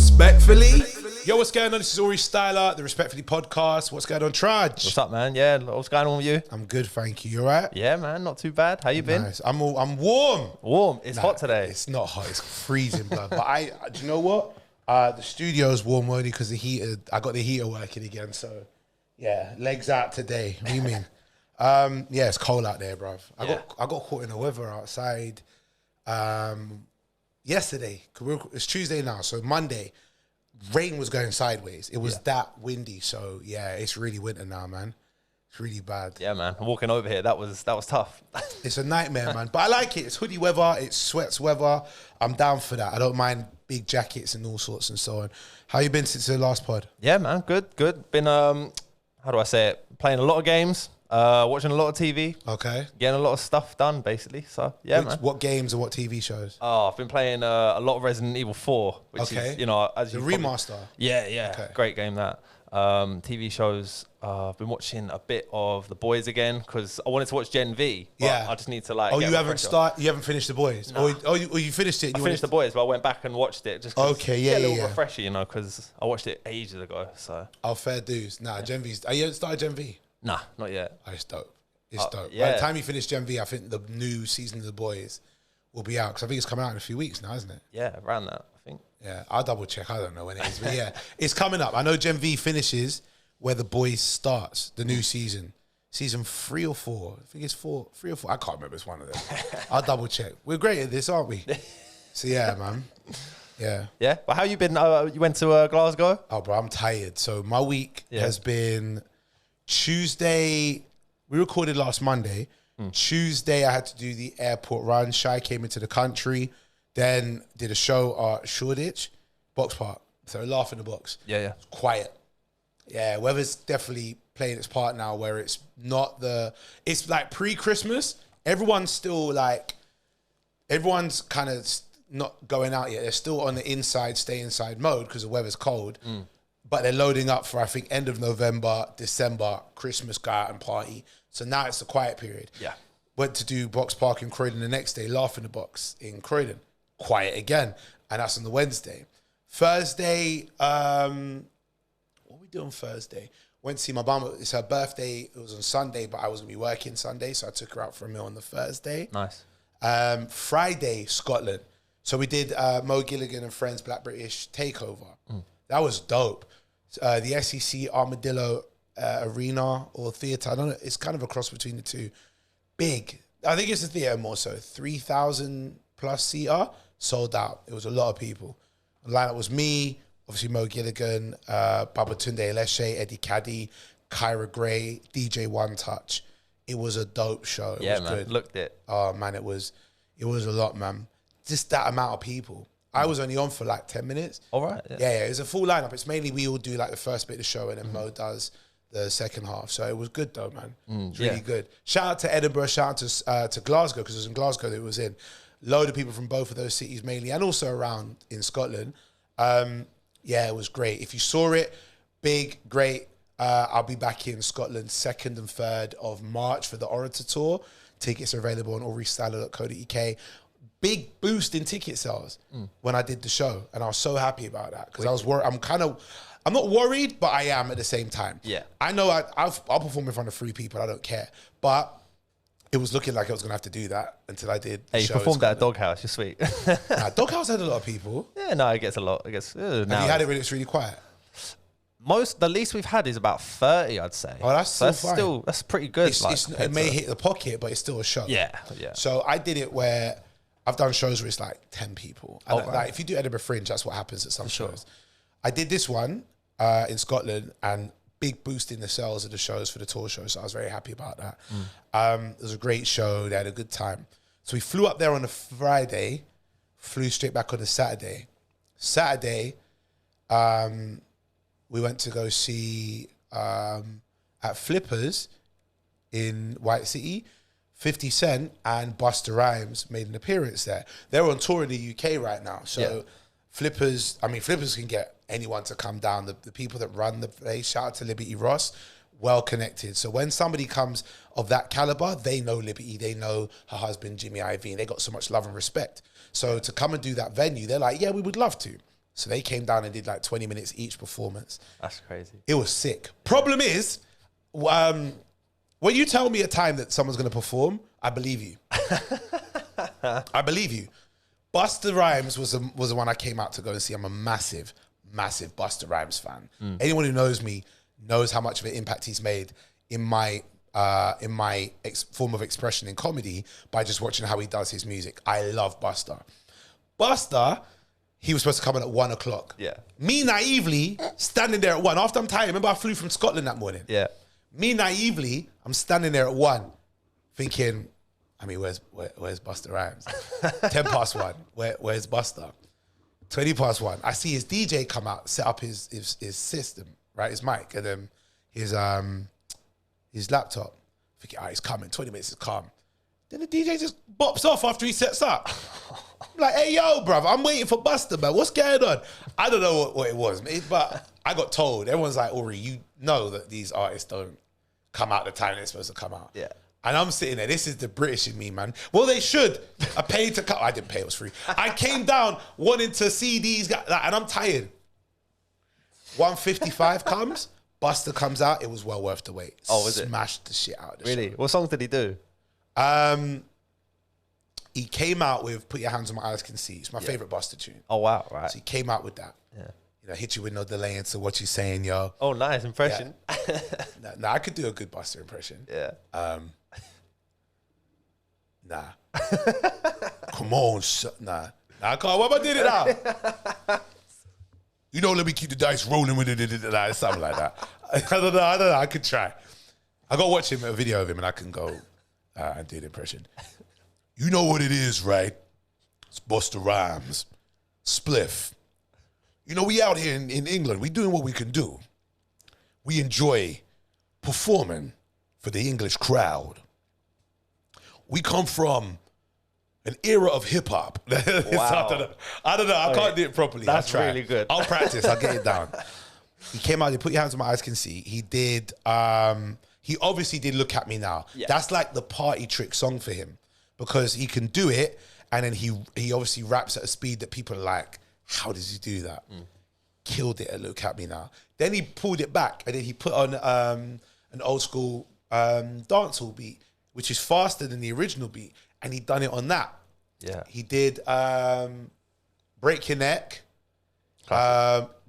Respectfully. Yo, what's going on? This is Aurie Styla, the Respectfully podcast. What's going on, Trudge? What's up, man? Yeah, what's going on with you? I'm good, thank you. You all right? Yeah, man, not too bad. How you been? Nice. I'm warm. Warm. It's hot today. It's not hot. It's freezing, blood. But do you know what? The studio's warm only because the heater. I got the heater working again. So, yeah, legs out today. What do you mean? Yeah, it's cold out there, bruv. I got caught in the weather outside yesterday. It's Tuesday now, so Monday. Rain was going sideways. It was that windy. So yeah, it's really winter now, man. It's really bad. Yeah, man. I'm walking over here. That was tough. It's a nightmare, man. But I like it. It's hoodie weather. It's sweats weather. I'm down for that. I don't mind big jackets and all sorts and so on. How you been since the last pod? Yeah, man. Good. Been how do I say it? Playing a lot of games. Watching a lot of TV. Okay. Getting a lot of stuff done, basically. So yeah, man. What games and what TV shows? Oh, I've been playing a lot of Resident Evil 4, which is, as the you remaster. Yeah. Okay. Great game that. TV shows. I've been watching a bit of The Boys again because I wanted to watch Gen V. But I just need to like. Oh, you haven't finished The Boys. No. You finished it. I finished The Boys, but I went back and watched it just. Okay, a little refresher, because I watched it ages ago. So. Oh, fair dues. Nah, Gen V's. You haven't started Gen V? Nah, not yet. Oh, it's dope. It's dope. Yeah. By the time you finish Gen V, I think the new season of The Boys will be out because I think it's coming out in a few weeks now, isn't it? Yeah, around that, I think. Yeah, I'll double check. I don't know when it is, but yeah, it's coming up. I know Gen V finishes where The Boys starts, the new season. Season 3 or 4. I think it's 3 or 4. I can't remember. It's one of them. I'll double check. We're great at this, aren't we? So yeah, man. Yeah. Yeah. Well, how you been? You went to Glasgow? Oh, bro, I'm tired. So my week has been Tuesday. We recorded last Monday. Tuesday, I had to do the airport run. Shy came into the country. Then did a show at Shoreditch, Box Park. So Laugh in the Box. Yeah. Quiet. Yeah, weather's definitely playing its part now where it's not it's like pre-Christmas. Everyone's kind of not going out yet. They're still on the inside, stay inside mode because the weather's cold. But they're loading up for, I think, end of November, December, Christmas, go out and party. So now it's the quiet period. Yeah. Went to do Box Park in Croydon the next day, Laugh in the Box in Croydon. Quiet again. And that's on the Wednesday. Thursday, what we do on Thursday? Went to see my mum. It's her birthday. It was on Sunday, but I was going to be working Sunday, so I took her out for a meal on the Thursday. Nice. Friday, Scotland. So we did Mo Gilligan and Friends Black British Takeover. That was dope. The SEC Armadillo Arena or Theatre. I don't know. It's kind of a cross between the two. Big. I think it's a theatre more so. 3,000 plus seater. Sold out. It was a lot of people. The lineup was me, obviously Mo Gilligan, Babatunde Eleshe, Eddie Caddy, Kyra Gray, DJ One Touch. It was a dope show. It was good. Looked it. Oh man, it was a lot, man. Just that amount of people. I was only on for like 10 minutes. All right. Yeah. It's a full lineup. It's mainly we all do like the first bit of the show and then Mo does the second half. So it was good though, man. It's really good. Shout out to Edinburgh. Shout out to Glasgow because it was in Glasgow that it was in. Load of people from both of those cities mainly and also around in Scotland. Yeah, it was great. If you saw it, big, great. I'll be back in Scotland 2nd and 3rd of March for the Outta tour. Tickets are available on auriestyla.co.uk. Big boost in ticket sales when I did the show. And I was so happy about that because I was worried. I'm not worried, but I am at the same time. Yeah. I know I'll perform in front of 3 people. I don't care. But it was looking like I was going to have to do that until I did the show. Hey, you performed at Doghouse. You're sweet. Doghouse had a lot of people. Yeah, no, it gets a lot. I guess. Have you had it when it's really quiet? The least we've had is about 30, I'd say. Oh, that's still fine. That's pretty good. It may hit the pocket, but it's still a show. Yeah. So I did it where I've done shows where it's like 10 people. And like, if you do Edinburgh Fringe, that's what happens at some shows. I did this one in Scotland and big boost in the sales of the shows for the tour show. So I was very happy about that. It was a great show. They had a good time. So we flew up there on a Friday, flew straight back on a Saturday. We went to go see at Flippers in White City. 50 Cent and Busta Rhymes made an appearance there. They're on tour in the UK right now. So Flippers can get anyone to come down. The people that run the place, shout out to Liberty Ross, well connected. So when somebody comes of that caliber, they know Liberty, they know her husband, Jimmy Iovine. They got so much love and respect. So to come and do that venue, they're like, yeah, we would love to. So they came down and did like 20 minutes each performance. That's crazy. It was sick. Problem is, when you tell me a time that someone's going to perform, I believe you. I believe you. Busta Rhymes was the one I came out to go and see. I'm a massive, massive Busta Rhymes fan. Anyone who knows me knows how much of an impact he's made in my form of expression in comedy by just watching how he does his music. I love Busta. Busta, he was supposed to come in at 1 o'clock. Yeah. Me naively standing there at 1. After I'm tired, remember I flew from Scotland that morning. Yeah. Me naively, I'm standing there at 1, thinking, I mean, where's Busta Rhymes? 10 past 1, where's Busta? 20 past 1, I see his DJ come out, set up his system, right, his mic, and then his laptop. Thinking, he's coming. 20 minutes is calm. Then the DJ just bops off after he sets up. I'm like, hey, yo, bruv, I'm waiting for Busta, man. What's going on? I don't know what it was, but I got told. Everyone's like, Aurie, you know that these artists don't come out the time they're supposed to come out. Yeah. And I'm sitting there. This is the British in me, man. Well, they should. I paid to come. I didn't pay. It was free. I came down wanting to see these guys, and I'm tired. 1:55 comes. Busta comes out. It was well worth the wait. Oh, was it? Smashed the shit out of the Really? show. What songs did he do? He came out with "Put Your Hands on My Eyes Can See." It's my favorite Busta tune. Oh, wow. Right. So he came out with that. Yeah. You know, hit you with no delay into what you saying, yo. Oh, nice impression. Yeah. Nah, I could do a good Busta impression. Yeah. Nah. Come on, nah. I can't. What am I doing it now? You know, let me keep the dice rolling with it. Something like that. I don't know. I could try. I go watch him, a video of him, and I can go and do the impression. You know what it is, right? It's Busta Rhymes. Spliff. You know, we out here in England, we doing what we can do. We enjoy performing for the English crowd. We come from an era of hip hop. Wow. I don't know. I can't do it properly. That's I'll try. really good. I'll practice. I'll get it down. He came out. He Put Your Hands on My Eyes Can See. He did. He obviously did Look at Me Now. Yeah. That's like the party trick song for him because he can do it, and then he obviously raps at a speed that people are like, how does he do that? Killed it at Look at Me Now. Then he pulled it back, and then he put on an old school dancehall beat, which is faster than the original beat, and he done it on that. Yeah. He did Break Your Neck.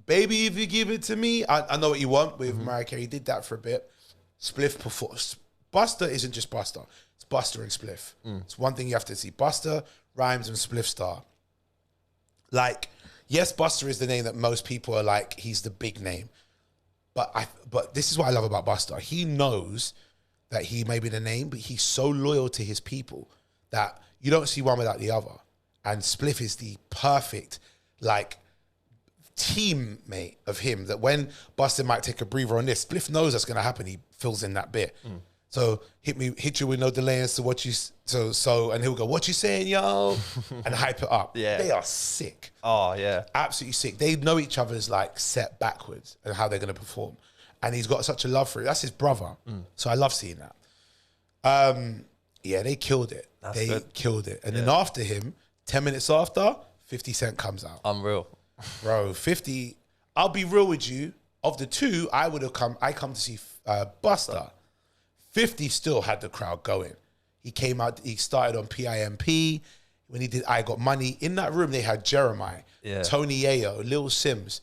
Baby, If You Give It To Me. I Know What You Want with Mariah Carey. He did that for a bit. Spliff performance. Busta isn't just Busta. It's Busta and Spliff. It's one thing you have to see. Busta, Rhymes, and Spliff Star. Like, yes, Busta is the name that most people are like, he's the big name. But this is what I love about Busta. He knows that he may be the name, but he's so loyal to his people that you don't see one without the other. And Spliff is the perfect, like, teammate of him, that when Busta might take a breather on this, Spliff knows that's going to happen. He fills in that bit. So hit you with no delay as to what you, and he'll go, what you saying, yo? And hype it up. Yeah. They are sick. Oh, yeah. Absolutely sick. They know each other's like set backwards and how they're going to perform. And he's got such a love for it. That's his brother. So I love seeing that. Yeah, they killed it. They killed it. And then after him, 10 minutes after, 50 Cent comes out. Unreal. Bro, 50, I'll be real with you. Of the two, I come to see Busta. 50 still had the crowd going. He came out, he started on PIMP. When he did I Got Money, in that room they had Jeremiah, Tony Yayo, Lil Sims,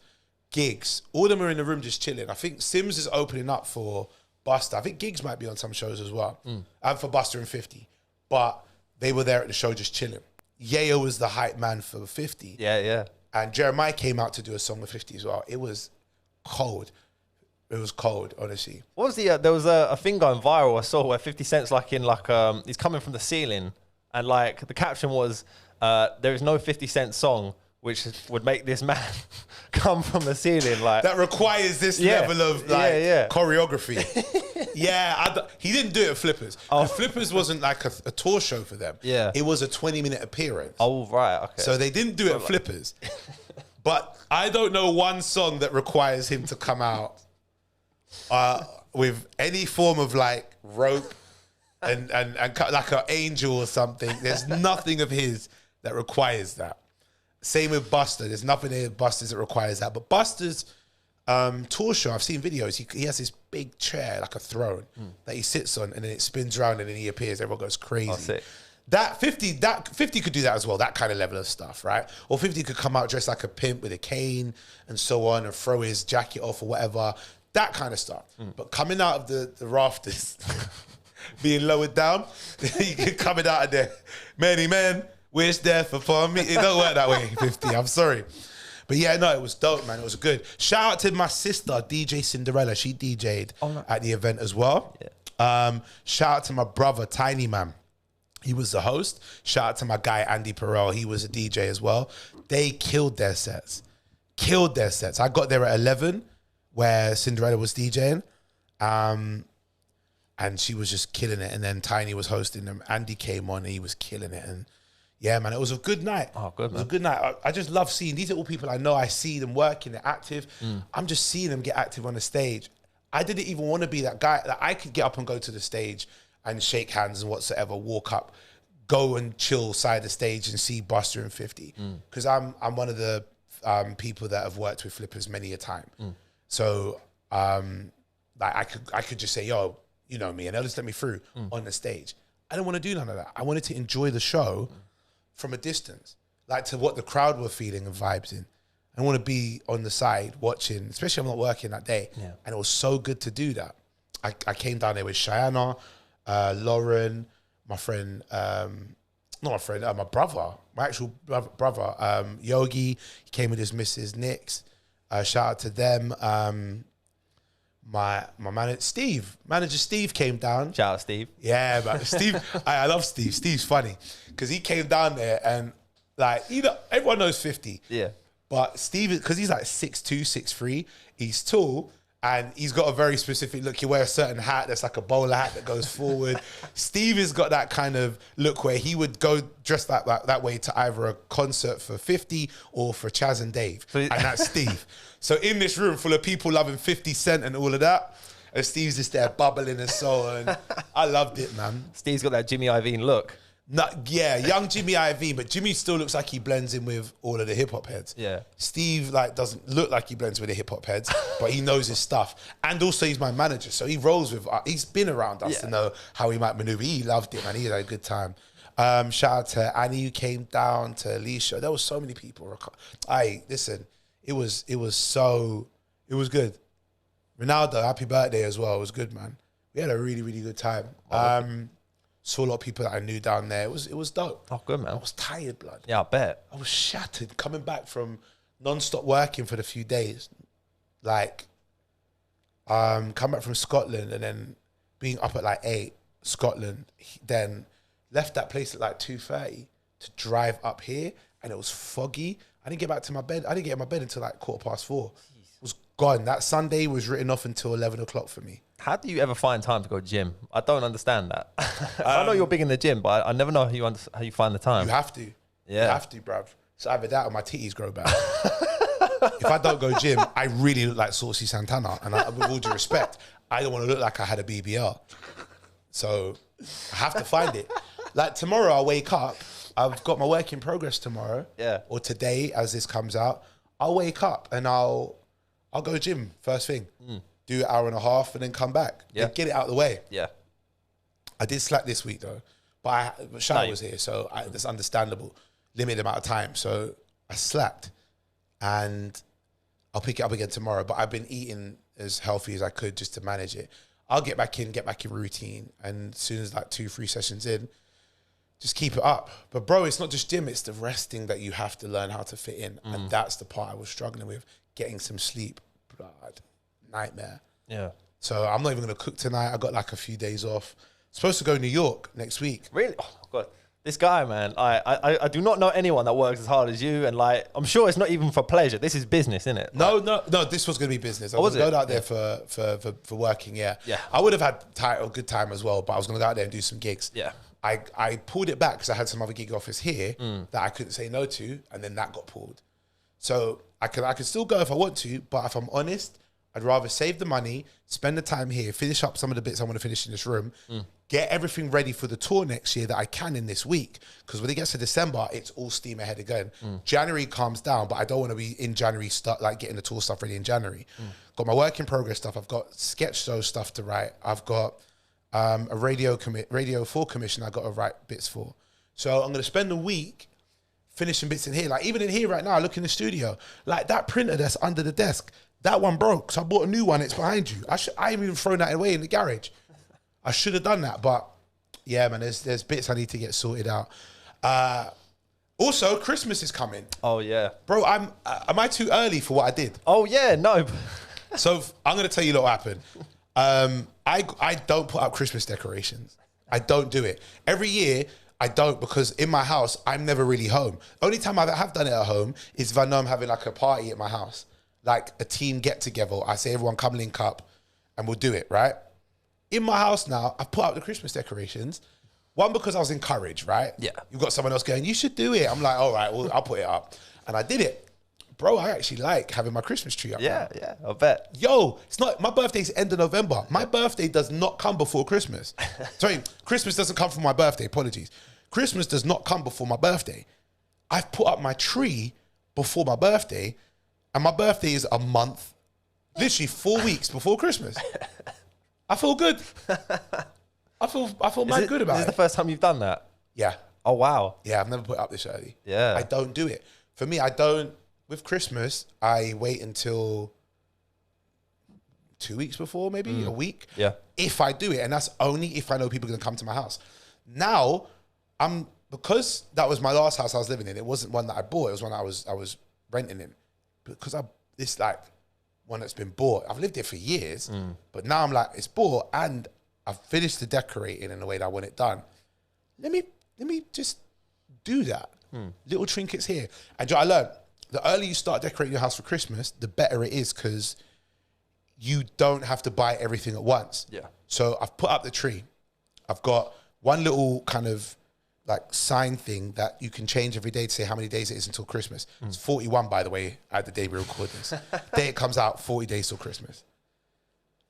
Gigs. All of them are in the room just chilling. I think Sims is opening up for Busta. I think Gigs might be on some shows as well. And for Busta and 50. But they were there at the show just chilling. Yayo was the hype man for 50. Yeah, yeah. And Jeremiah came out to do a song with 50 as well. It was cold. It was cold, honestly. What was the? There was a thing going viral I saw where 50 Cent's like in like he's coming from the ceiling, and like the caption was, "There is no 50 Cent song which would make this man come from the ceiling." Like that requires this level of like choreography. He didn't do it at Flippers. Flippers wasn't like a tour show for them. Yeah, it was a 20-minute appearance. Oh right, okay. So they didn't do it at Flippers. But I don't know one song that requires him to come out with any form of like rope and like an angel or something. There's nothing of his that requires that. Same with Busta. There's nothing in Busta's that requires that. But Busta's tour show, I've seen videos. He has this big chair, like a throne, that he sits on, and then it spins around, and then he appears. Everyone goes crazy. That's it. That 50 could do that as well, that kind of level of stuff, right? Or 50 could come out dressed like a pimp with a cane and so on and throw his jacket off or whatever, that kind of stuff. But coming out of the rafters, being lowered down, you get coming out of there, many men wish death upon me. It don't work that way, 50, I'm sorry. But yeah, no, it was dope, man. It was good. Shout out to my sister, DJ Cinderella. She DJ'd at the event as well. Yeah. Shout out to my brother, Tiny Man. He was the host. Shout out to my guy, Andy Perel. He was a DJ as well. They killed their sets. I got there at 11 where Cinderella was DJing. And she was just killing it. And then Tiny was hosting them. Andy came on and he was killing it. And yeah, man, it was a good night. Oh, good, man. It was a good night. I just love seeing, these are all people I know. I see them working, they're active. I'm just seeing them get active on the stage. I didn't even want to be that guy. Like, I could get up and go to the stage and shake hands and whatsoever, walk up, go and chill side the stage and see Busta and 50. Because I'm one of the people that have worked with flippers many a time. So like I could just say, yo, you know me, and they'll just let me through on the stage. I don't want to do none of that. I wanted to enjoy the show from a distance, like to what the crowd were feeling and vibes in. I want to be on the side watching, especially if I'm not working that day. Yeah. And it was so good to do that. I came down there with Cheyenne, Lauren, my friend, not my friend, my brother, my actual brother, Yogi. He came with his Mrs. Nix. Shout out to them. My manager Steve came down. Shout out Steve. Yeah, but Steve, I love Steve. Steve's funny because he came down there and like, you know, everyone knows 50. Yeah. But Steve, because he's like 6'2", 6'3", he's tall and he's got a very specific look. He wears a certain hat that's like a bowler hat that goes forward. Steve has got that kind of look where he would go dressed that way to either a concert for 50 or for Chaz and Dave. And that's Steve. So in this room full of people loving 50 Cent and all of that, and Steve's just there bubbling and so on. I loved it, man. Steve's got that Jimmy Iovine look. Yeah, young Jimmy Iovine, but Jimmy still looks like he blends in with all of the hip hop heads. Yeah. Steve like doesn't look like he blends with the hip hop heads, but he knows his stuff. And also he's my manager, so he rolls with. He's been around us to know how he might maneuver. He loved it, man. He had a good time. Shout out to Annie who came down, to Alicia. There was so many people. Listen, it was good. Ronaldo, happy birthday as well. It was good, man. We had a really, really good time. Saw a lot of people that I knew down there. It was dope. Oh, good, man. I was tired, blood. Yeah, I bet. I was shattered coming back from non-stop working for the few days. Like, come back from Scotland and then being up at like 8, Scotland, then left that place at like 2:30 to drive up here, and it was foggy. I didn't get back to my bed. I didn't get in my bed until like 4:15. It was gone. That Sunday was written off until 11 o'clock for me. How do you ever find time to go gym? I don't understand that. I know you're big in the gym, but I never know how you find the time. You have to. Yeah. You have to, bruv. It's either that or my titties grow back. If I don't go gym, I really look like Saucy Santana. And with all due respect, I don't want to look like I had a BBL. So I have to find it. Like tomorrow I'll wake up. I've got my work in progress tomorrow. Yeah. Or today as this comes out. I'll wake up and I'll go gym first thing. Do an hour and a half and then come back. Yeah. Get it out of the way. Yeah. I did slack this week though. But Shah was here, so that's understandable. Limited amount of time. So I slacked. And I'll pick it up again tomorrow. But I've been eating as healthy as I could just to manage it. I'll get back in routine. And as soon as like 2-3 sessions in, just keep it up. But bro, it's not just gym, it's the resting that you have to learn how to fit in. And that's the part I was struggling with. Getting some sleep. Blood. Nightmare. Yeah. So I'm not even going to cook tonight. I got like a few days off. Supposed to go to New York next week. Really? Oh, God. This guy, man, I do not know anyone that works as hard as you. And like, I'm sure it's not even for pleasure. This is business, isn't it? No, this was going to be business. I was going out there for working, yeah. I would have had a good time as well, but I was going to go out there and do some gigs. Yeah. I pulled it back because I had some other gig offers here that I couldn't say no to, and then that got pulled. So I could still go if I want to, but if I'm honest, I'd rather save the money, spend the time here, finish up some of the bits I want to finish in this room, get everything ready for the tour next year that I can in this week. Because when it gets to December, it's all steam ahead again. January calms down, but I don't want to be in January, start like getting the tour stuff ready in January. Got my work in progress stuff. I've got sketch show stuff to write. I've got a Radio 4 commission I got to write bits for. So I'm going to spend a week finishing bits in here. Like even in here right now, I look in the studio, like that printer that's under the desk, that one broke. So I bought a new one. It's behind you. I haven't even thrown that away in the garage. I should have done that, but yeah, man, there's bits I need to get sorted out. Also, Christmas is coming. Oh yeah, bro. Am I too early for what I did? Oh yeah, no. So I'm gonna tell you what happened. I don't put up Christmas decorations. I don't do it every year. I don't, because in my house I'm never really home. Only time I have done it at home is if I know I'm having like a party at my house, like a team get together. I say everyone come link up, and we'll do it right. In my house now, I've put up the Christmas decorations. One, because I was encouraged, right? Yeah. You've got someone else going, you should do it. I'm like, all right, well, I'll put it up. And I did it. Bro, I actually like having my Christmas tree up. Yeah, now. yeah, I bet. Yo, it's not, my birthday's end of November. My birthday does not come before Christmas. Sorry, Christmas doesn't come for my birthday, apologies. Christmas does not come before my birthday. I've put up my tree before my birthday, and my birthday is a month, literally 4 weeks before Christmas. I feel good. I feel mad good about it. Is this the first time you've done that? Yeah. Oh, wow. Yeah, I've never put it up this early. Yeah. I don't do it. For me, I don't, with Christmas, I wait until 2 weeks before, maybe a week. Yeah. If I do it, and that's only if I know people are gonna come to my house. Now, because that was my last house I was living in, it wasn't one that I bought, it was one I was renting in. Because it's like one that's been bought. I've lived there for years, but now I'm like, it's bought and I've finished the decorating in the way that I want it done. Let me just do that. Little trinkets here. And I learned, the earlier you start decorating your house for Christmas, the better it is, because you don't have to buy everything at once. Yeah. So I've put up the tree. I've got one little kind of like sign thing that you can change every day to say how many days it is until Christmas. It's 41, by the way, at the day we record this. Day it comes out, 40 days till Christmas.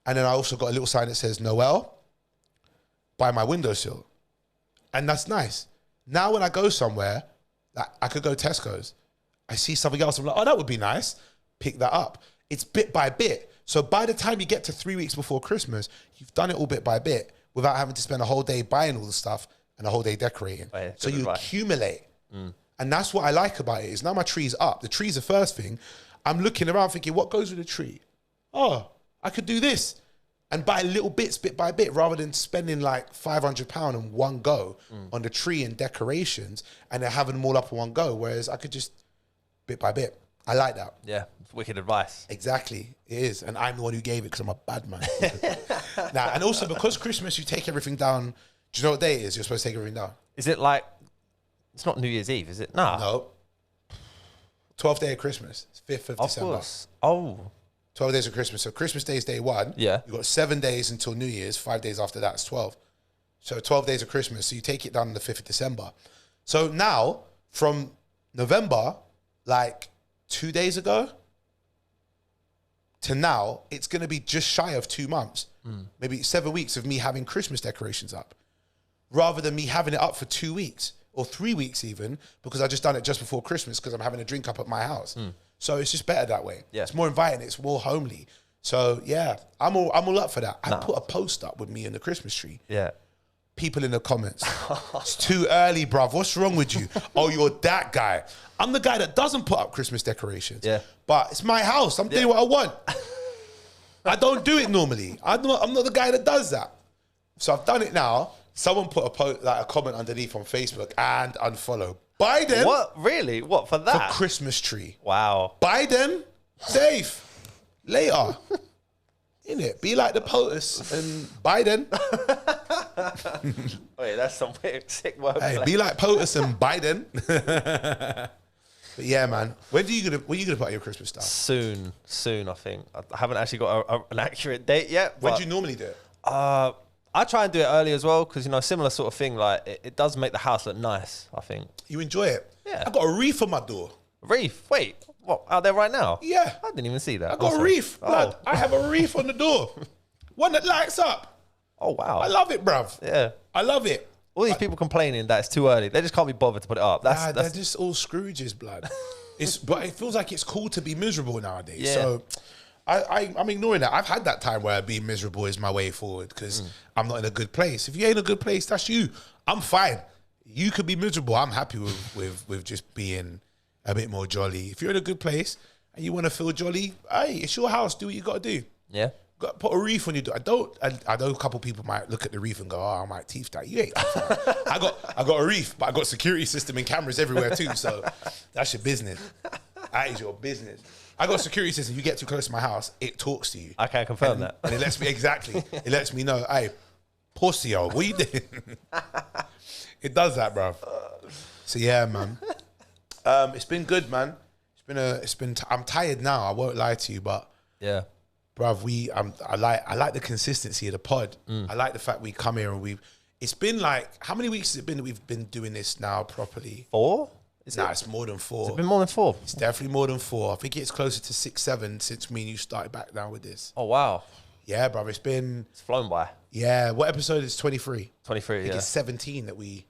And then I also got a little sign that says Noel by my windowsill. And that's nice. Now when I go somewhere, like I could go Tesco's, I see something else, I'm like, oh, that would be nice. Pick that up. It's bit by bit. So by the time you get to 3 weeks before Christmas, you've done it all bit by bit without having to spend a whole day buying all the stuff and a whole day decorating. Oh, yeah, so you accumulate. And that's what I like about it, is now my tree's up. The tree's the first thing. I'm looking around thinking, what goes with the tree? Oh, I could do this. And buy little bits, bit by bit, rather than spending like £500 in one go on the tree and decorations and then having them all up in one go. Whereas I could just bit by bit. I like that. Yeah, it's wicked advice. Exactly, it is. And I'm the one who gave it because I'm a bad man. Now, and also because Christmas, you take everything down. Do you know what day it is? You're supposed to take everything down. Is it like, it's not New Year's Eve, is it? Nah. No. 12th day of Christmas. It's 5th of December. Course. Oh. 12 days of Christmas. So Christmas Day is day one. Yeah. You've got 7 days until New Year's. 5 days after that, it's 12. So 12 days of Christmas. So you take it down on the 5th of December. So now, from November, like 2 days ago, to now, it's going to be just shy of 2 months. Maybe 7 weeks of me having Christmas decorations up, rather than me having it up for 2 weeks or 3 weeks even, because I just done it just before Christmas because I'm having a drink up at my house. So it's just better that way. Yeah. It's more inviting. It's more homely. So yeah, I'm all up for that. I put a post up with me and the Christmas tree. Yeah. People in the comments, it's too early, bruv. What's wrong with you? Oh, you're that guy. I'm the guy that doesn't put up Christmas decorations. Yeah. But it's my house. I'm doing what I want. I don't do it normally. I'm not the guy that does that. So I've done it now. Someone put a comment underneath on Facebook and unfollow. Biden. What? Really? What, for that? For Christmas tree. Wow. Biden, safe. Later. Innit? Be like the POTUS and Biden. Wait, that's some weird sick word. Hey, be like POTUS and Biden. But yeah, man. When are you gonna put out your Christmas stuff? Soon, I think. I haven't actually got an accurate date yet. When do you normally do it? I try and do it early as well, because, you know, similar sort of thing, like, it does make the house look nice, I think. You enjoy it? Yeah. I got a wreath on my door. Wreath? Wait. What, out there right now? Yeah. I didn't even see that. I got a reef, blood. I have a reef on the door. One that lights up. Oh, wow. I love it, bruv. Yeah. I love it. All these people complaining that it's too early. They just can't be bothered to put it up. They're just all Scrooges, blood. But it feels like it's cool to be miserable nowadays. Yeah. So I'm ignoring that. I've had that time where being miserable is my way forward because I'm not in a good place. If you ain't in a good place, that's you. I'm fine. You could be miserable. I'm happy with just being a bit more jolly. If you're in a good place and you want to feel jolly, hey, it's your house. Do what you got to do. Yeah. Put a reef on your door. I know a couple people might look at the reef and go, "Oh, I might teeth that." You ain't. I got a reef, but I got security system and cameras everywhere too. So that's your business. That is your business. I got a security system. You get too close to my house, it talks to you. I can confirm that. And it lets me It lets me know, hey, pussy, yo, what you doing? It does that, bro. So yeah, man. It's been good, man. I'm tired now. I won't lie to you, but Yeah. bruv, I like the consistency of the pod. I like the fact we come here and it's been like, how many weeks has it been that we've been doing this now properly? 4? It's more than 4. Has it been more than 4? It's definitely more than 4. I think it's closer to 6, 7 since me and you started back down with this. Oh, wow. Yeah, bruv, it's flown by. Yeah, what episode is 23? 23, I think it's 17 that we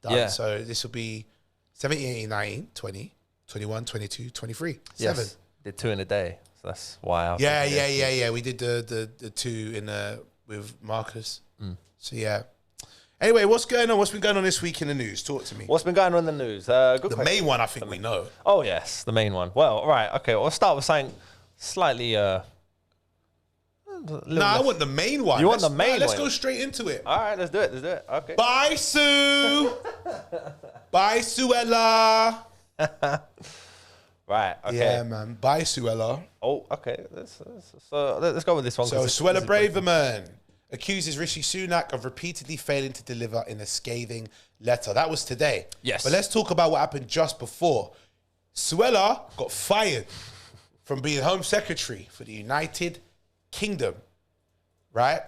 done. Yeah. So this will be 17, 18, 19, 20, 21, 22, 23. Yes. 7. Did 2 in a day. So that's why. Yeah. We did the 2 with Marcus. So yeah. Anyway, what's going on? What's been going on this week in the news? Talk to me. What's been going on in the news? Good The question. main one, I think we know. Oh, yes, the main one. Well, right, okay. Well, let's start with something slightly... I want the main one. You want the main Let's one? go straight into it. All right, let's do it. Okay. Bye, Sue. Bye, Suella. Right, okay. Yeah, man. Bye, Suella. Oh, okay. Let's go with this one. So, Suella Braverman accuses Rishi Sunak of repeatedly failing to deliver in a scathing letter. That was today. Yes. But let's talk about what happened just before. Suella got fired from being Home Secretary for the United Kingdom, right?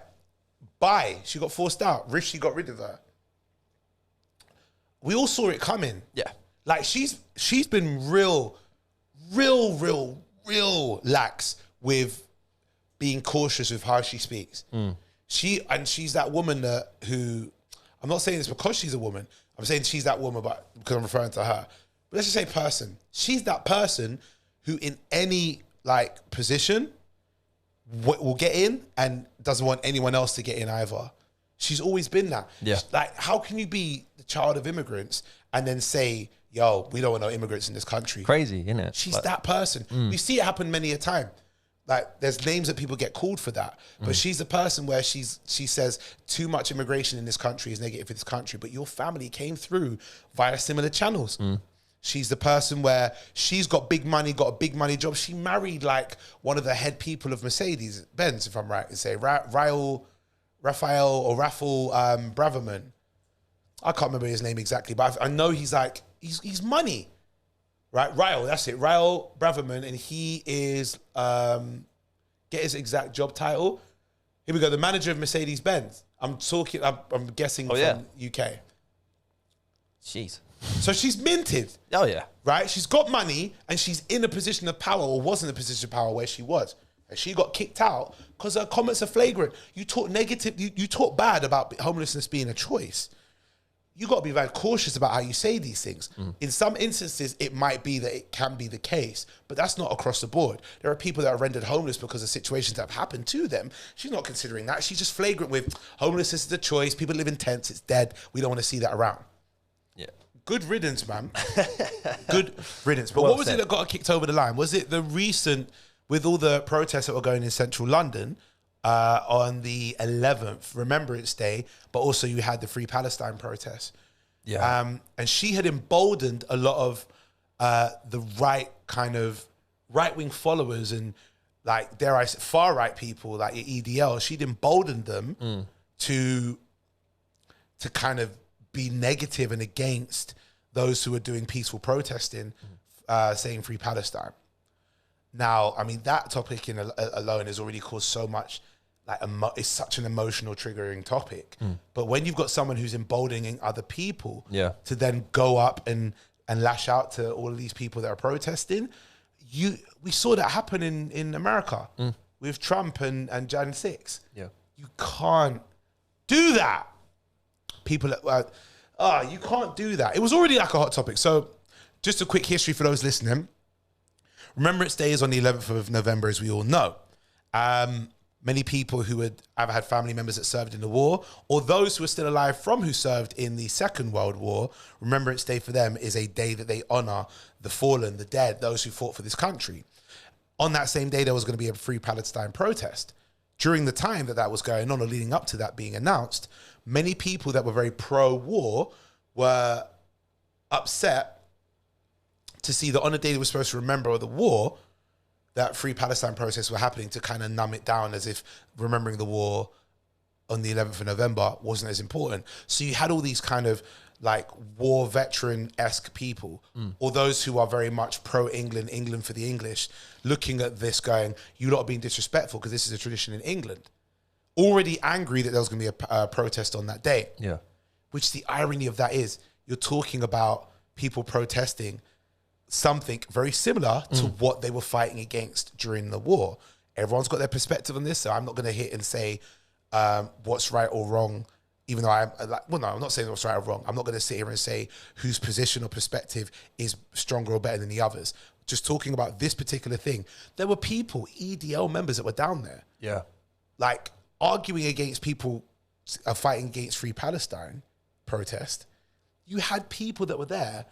She got forced out. Rishi got rid of her. We all saw it coming. Yeah. Like she's been real lax with being cautious with how she speaks. She's that woman who, I'm not saying this because she's a woman. I'm saying she's that woman, but because I'm referring to her. But let's just say person. She's that person who, in any like position, will get in and doesn't want anyone else to get in either. She's always been that. Yeah. Like, how can you be the child of immigrants and then say, "Yo, we don't want no immigrants in this country"? Crazy, isn't it? She's that person. We see it happen many a time. Like, there's names that people get called for that. But she's the person where she says too much immigration in this country is negative for this country, but your family came through via similar channels. She's the person where she's got big money, got a big money job. She married like one of the head people of Mercedes-Benz, if I'm right to say, Rafael Braverman. I can't remember his name exactly, but I know he's he's money. Right, Ryle, that's it. Ryle Braverman, and he is, get his exact job title. Here we go, the manager of Mercedes-Benz. I'm guessing from UK. Jeez. So she's minted. Oh, yeah. Right? She's got money, and she's in a position of power, or was in a position of power where she was. And she got kicked out because her comments are flagrant. You talk negative, you talk bad about homelessness being a choice. You got to be very cautious about how you say these things. In some instances, it might be that it can be the case, but that's not across the board. There are people that are rendered homeless because of situations that have happened to them. She's not considering that. She's just flagrant with homelessness is a choice. People live in tents. It's dead. We don't want to see that around. Yeah. Good riddance, man. Good riddance. But well, what was it that got her kicked over the line? Was it the recent, with all the protests that were going in central London, on the 11th, Remembrance Day, but also you had the Free Palestine protests. Yeah. And she had emboldened a lot of the right-wing followers and, like, dare I say, far-right people, like EDL. She'd emboldened them to kind of be negative and against those who are doing peaceful protesting, saying Free Palestine. Now, I mean, that topic alone has already caused so much, like, it's such an emotional, triggering topic. But when you've got someone who's emboldening other people to then go up and lash out to all of these people that are protesting, we saw that happen in America with Trump and Jan 6. Yeah. You can't do that. People, you can't do that. It was already like a hot topic. So just a quick history for those listening. Remembrance Day is on the 11th of November, as we all know. Many people who had either had family members that served in the war or those who are still alive from who served in the Second World War, Remembrance Day for them is a day that they honor the fallen, the dead, those who fought for this country. On that same day, there was going to be a Free Palestine protest. During the time that was going on or leading up to that being announced, many people that were very pro-war were upset to see that on the day they were supposed to remember the war, that Free Palestine protests were happening to kind of numb it down as if remembering the war on the 11th of November wasn't as important. So you had all these kind of like war veteran-esque people, or those who are very much pro-England, England for the English, looking at this going, you lot are being disrespectful because this is a tradition in England. Already angry that there was going to be a protest on that day. Yeah. Which the irony of that is, you're talking about people protesting something very similar to what they were fighting against during the war. Everyone's got their perspective on this, so I'm not going to hit and say what's right or wrong, even though I'm not saying what's right or wrong. I'm not going to sit here and say whose position or perspective is stronger or better than the others. Just talking about this particular thing. There were people, EDL members that were down there. Yeah. Like arguing against people fighting against Free Palestine protest. You had people that were there.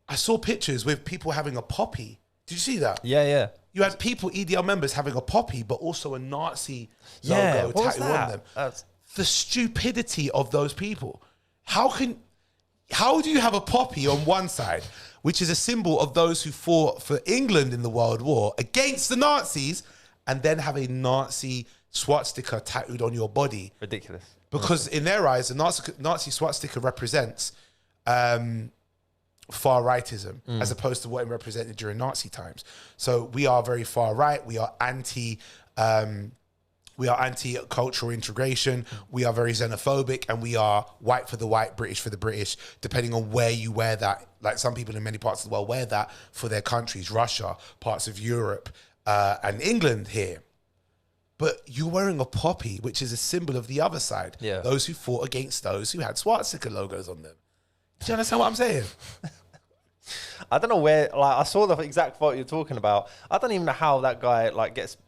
I saw pictures with people having a poppy. Did you see that? Yeah. You had people, EDL members, having a poppy, but also a Nazi Yeah, logo what was tattooed on that? them. The stupidity of those people. How do you have a poppy on one side, which is a symbol of those who fought for England in the World War against the Nazis, and then have a Nazi swastika tattooed on your body? Ridiculous. Because in their eyes, the Nazi swastika represents far rightism as opposed to what it represented during Nazi times. So we are very far right. We are anti-cultural integration. We are very xenophobic, and we are white for the white, British for the British, depending on where you wear that. Like some people in many parts of the world wear that for their countries, Russia, parts of Europe, and England here. But you're wearing a poppy, which is a symbol of the other side. Yeah. Those who fought against those who had swastika logos on them. Do you understand what I'm saying? I don't know where, like, I saw the exact photo you're talking about. I don't even know how that guy, like, gets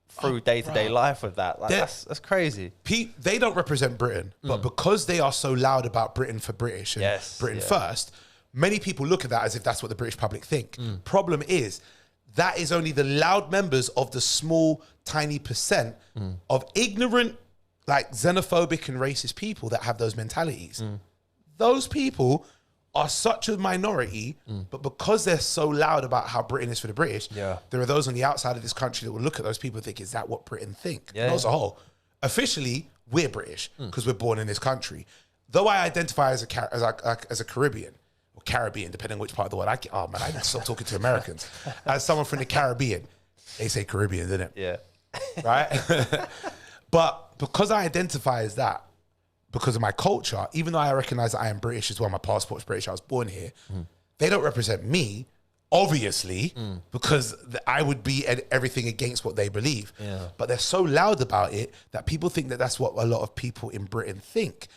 through day-to-day life with that. Like, that's crazy. They don't represent Britain, but because they are so loud about Britain for British and Britain first, many people look at that as if that's what the British public think. Problem is, that is only the loud members of the small, tiny percent of ignorant, like, xenophobic and racist people that have those mentalities. Those people are such a minority, but because they're so loud about how Britain is for the British, there are those on the outside of this country that will look at those people and think, is that what Britain think? Not as a whole. Officially, we're British because we're born in this country. Though I identify as a Caribbean, or Caribbean, depending on which part of the world I get. Oh man, I need to stop talking to Americans. As someone from the Caribbean, they say Caribbean, didn't it? Yeah. Right? But because I identify as that, because of my culture, even though I recognize that I am British as well, my passport's British, I was born here, they don't represent me, obviously, because I would be everything against what they believe. Yeah. But they're so loud about it that people think that that's what a lot of people in Britain think.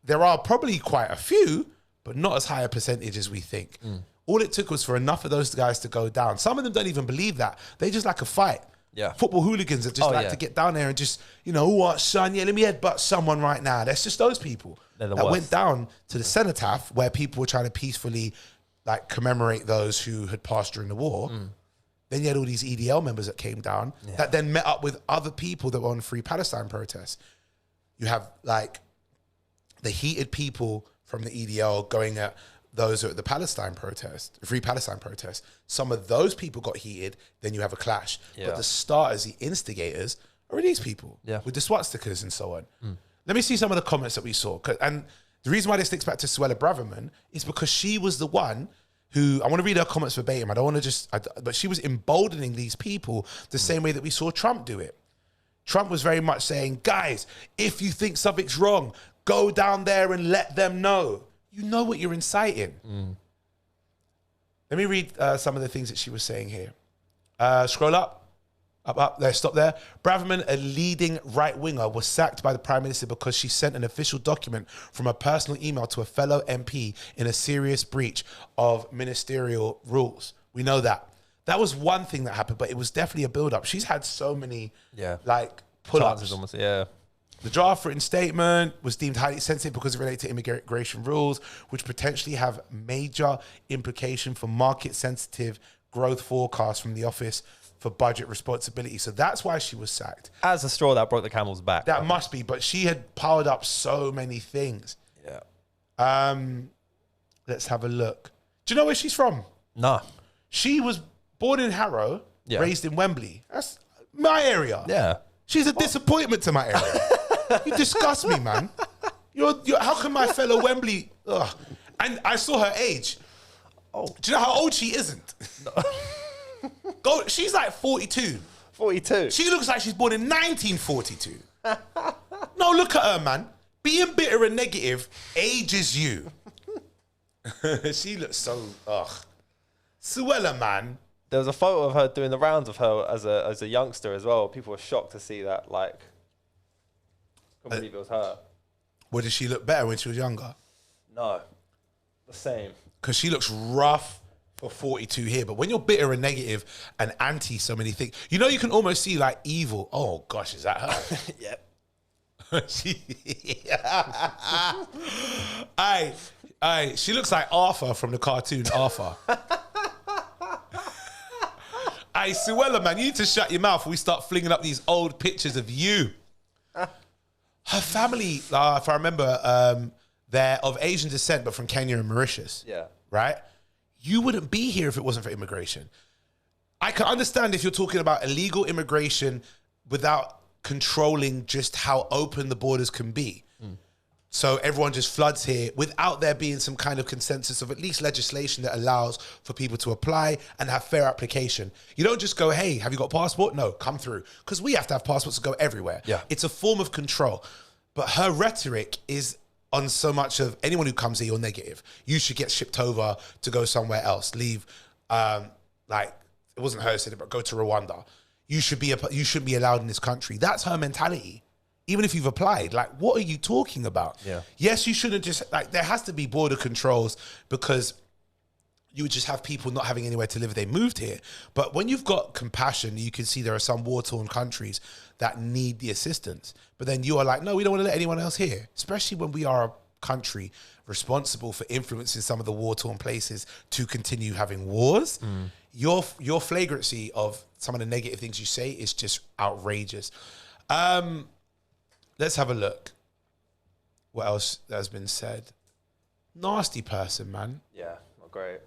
There are probably quite a few, but not as high a percentage as we think. All it took was for enough of those guys to go down. Some of them don't even believe that. They just like a fight. Yeah. Football hooligans that just like to get down there and just, what, son? Yeah, let me headbutt someone right now. That's just those people that went down to the cenotaph where people were trying to peacefully, like, commemorate those who had passed during the war. Then you had all these EDL members that came down that then met up with other people that were on Free Palestine protests. You have, like, the heated people from the EDL going at those who are at the Palestine protest, Free Palestine protest. Some of those people got heated, then you have a clash. But the starters, the instigators, are these people with the swastikas and so on. Let me see some of the comments that we saw. And the reason why this sticks back to Suella Braverman is because she was the one who, I want to read her comments verbatim. I don't want to but she was emboldening these people the same way that we saw Trump do it. Trump was very much saying, guys, if you think something's wrong, go down there and let them know. You know what you're inciting. Let me read some of the things that she was saying here. Scroll up. Up there, stop there. Braverman, a leading right-winger, was sacked by the Prime Minister because she sent an official document from a personal email to a fellow MP in a serious breach of ministerial rules. We know that. That was one thing that happened, but it was definitely a build-up. She's had so many, pull-ups. Almost, yeah. The draft written statement was deemed highly sensitive because it related to immigration rules, which potentially have major implication for market-sensitive growth forecasts from the Office for Budget Responsibility. So that's why she was sacked. As a straw that broke the camel's back. That must be, but she had piled up so many things. Yeah. Let's have a look. Do you know where she's from? No. She was born in Harrow, raised in Wembley. That's my area. Yeah. She's a disappointment to my area. You disgust me, man. You're, how can my fellow Wembley... Ugh. And I saw her age. Oh. Do you know how old she isn't? No. She's like 42. 42. She looks like she's born in 1942. No, look at her, man. Being bitter and negative ages you. She looks so, Suella, man. There was a photo of her doing the rounds of her as a youngster as well. People were shocked to see that, I couldn't believe it was her. Well, did she look better when she was younger? No. The same. Because she looks rough for 42 here, but when you're bitter and negative and anti so many things, you can almost see evil. Oh gosh, is that her? Yep. She looks like Arthur from the cartoon Arthur. Suella, man, you need to shut your mouth before we start flinging up these old pictures of you. Her family, if I remember, they're of Asian descent, but from Kenya and Mauritius. Yeah. Right? You wouldn't be here if it wasn't for immigration. I can understand if you're talking about illegal immigration without controlling just how open the borders can be. So everyone just floods here without there being some kind of consensus of at least legislation that allows for people to apply and have fair application. You don't just go, hey, have you got a passport? No, come through. Because we have to have passports to go everywhere. Yeah. It's a form of control. But her rhetoric is on so much of anyone who comes here, you're negative. You should get shipped over to go somewhere else. Leave, it wasn't her who said it, but go to Rwanda. You shouldn't be allowed in this country. That's her mentality. Even if you've applied, what are you talking about? Yeah. Yes, you shouldn't just, there has to be border controls because you would just have people not having anywhere to live if they moved here. But when you've got compassion, you can see there are some war-torn countries that need the assistance. But then you are like, no, we don't want to let anyone else here, especially when we are a country responsible for influencing some of the war-torn places to continue having wars. Your flagrancy of some of the negative things you say is just outrageous. Let's have a look. What else has been said? Nasty person, man. Yeah, not great.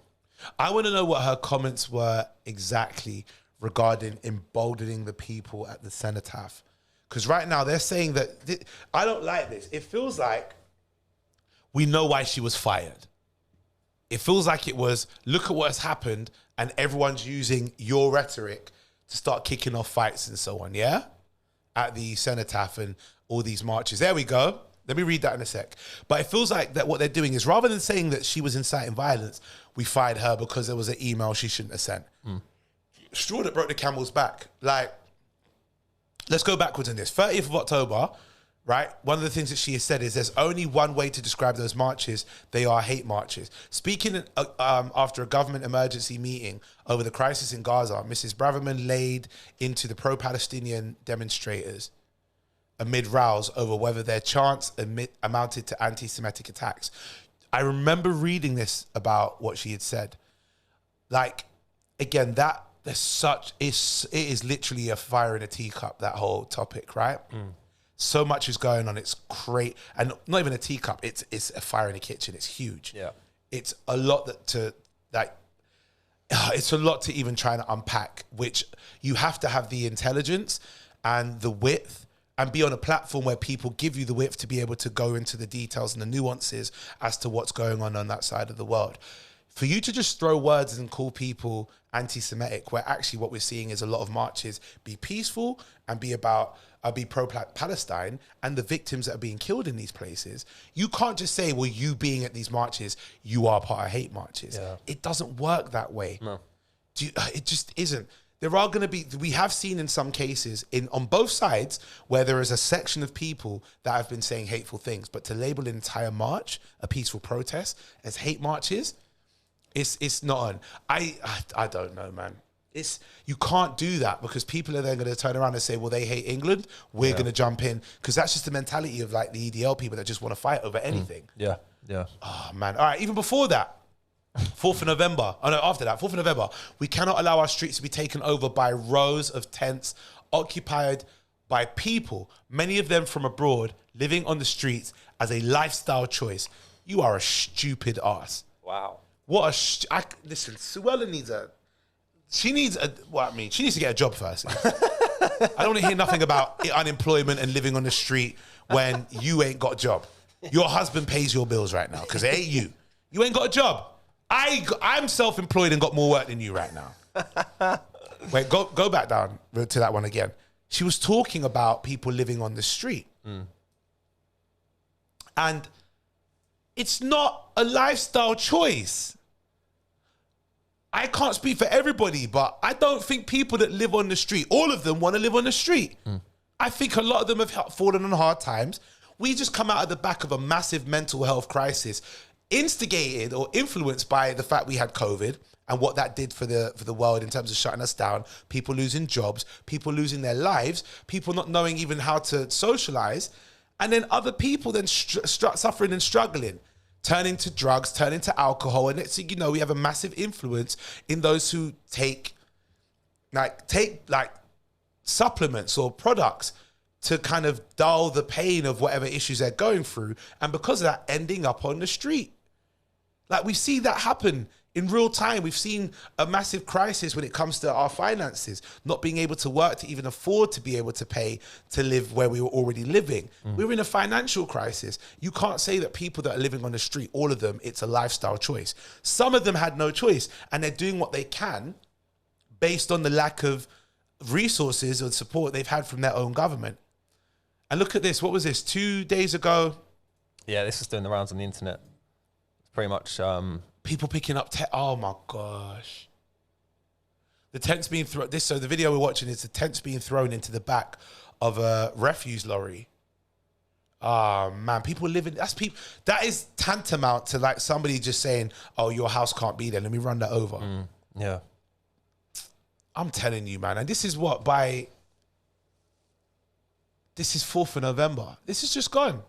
I want to know what her comments were exactly regarding emboldening the people at the cenotaph. Because right now they're saying that... I don't like this. It feels like we know why she was fired. It feels like it was, look at what has happened, and everyone's using your rhetoric to start kicking off fights and so on, yeah? At the cenotaph and all these marches. There we go. Let me read that in a sec. But it feels like that what they're doing is, rather than saying that she was inciting violence, we fired her because there was an email she shouldn't have sent. Straw that broke the camel's back. Let's go backwards in this. 30th of October, right? One of the things that she has said is there's only one way to describe those marches. They are hate marches. Speaking after a government emergency meeting over the crisis in Gaza, Mrs. Braverman laid into the pro-Palestinian demonstrators amid rows over whether their chants amounted to anti-Semitic attacks. I remember reading this about what she had said. Again, it is literally a fire in a teacup, that whole topic, right? So much is going on. It's great. And not even a teacup, it's a fire in a kitchen. It's huge. Yeah. It's a lot it's a lot to even try to unpack, which you have to have the intelligence and the width and be on a platform where people give you the width to be able to go into the details and the nuances as to what's going on that side of the world. For you to just throw words and call people anti-Semitic, where actually what we're seeing is a lot of marches be peaceful and be pro-Palestine and the victims that are being killed in these places, you can't just say, well, you being at these marches, you are part of hate marches. Yeah. It doesn't work that way. No. It just isn't. there are going to be, we have seen in some cases on both sides where there is a section of people that have been saying hateful things, but to label an entire march, a peaceful protest, as hate marches, it's not on. I don't know, man. You can't do that because people are then going to turn around and say, well, they hate England. We're going to jump in, because that's just the mentality of like the EDL people that just want to fight over anything. Yeah. Oh man. All right. Even before that, 4th of November. Oh no, after that, 4th of November, we cannot allow our streets to be taken over by rows of tents occupied by people, many of them from abroad, living on the streets as a lifestyle choice. You are a stupid ass. Wow. Listen, Suella she needs to get a job first. I don't want to hear nothing about unemployment and living on the street when you ain't got a job. Your husband pays your bills right now because it ain't you. You ain't got a job. I'm self-employed and got more work than you right now. Wait, go back down to that one again. She was talking about people living on the street. And it's not a lifestyle choice. I can't speak for everybody, but I don't think people that live on the street, all of them want to live on the street. I think a lot of them have fallen on hard times. We just come out of the back of a massive mental health crisis, instigated or influenced by the fact we had COVID and what that did for the world in terms of shutting us down, people losing jobs, people losing their lives, people not knowing even how to socialize, and then other people then suffering and struggling, turning to drugs, turning to alcohol, and next thing you know, we have a massive influence in those who take supplements or products to kind of dull the pain of whatever issues they're going through, and because of that, ending up on the street. Like, we see that happen in real time. We've seen a massive crisis when it comes to our finances, not being able to work to even afford to be able to pay to live where we were already living. We're in a financial crisis. You can't say that people that are living on the street, all of them, it's a lifestyle choice. Some of them had no choice, and they're doing what they can based on the lack of resources or support they've had from their own government. And look at this. What was this? 2 days ago? Yeah, this is doing the rounds on the internet. It's pretty much... people picking up... oh, my gosh. The tent's being thrown... So the video we're watching is the tent's being thrown into the back of a refuse lorry. Oh, man. People living... That is tantamount to like somebody just saying, oh, your house can't be there. Let me run that over. Yeah. I'm telling you, man. And this is what This is 4th of November. This is just gone.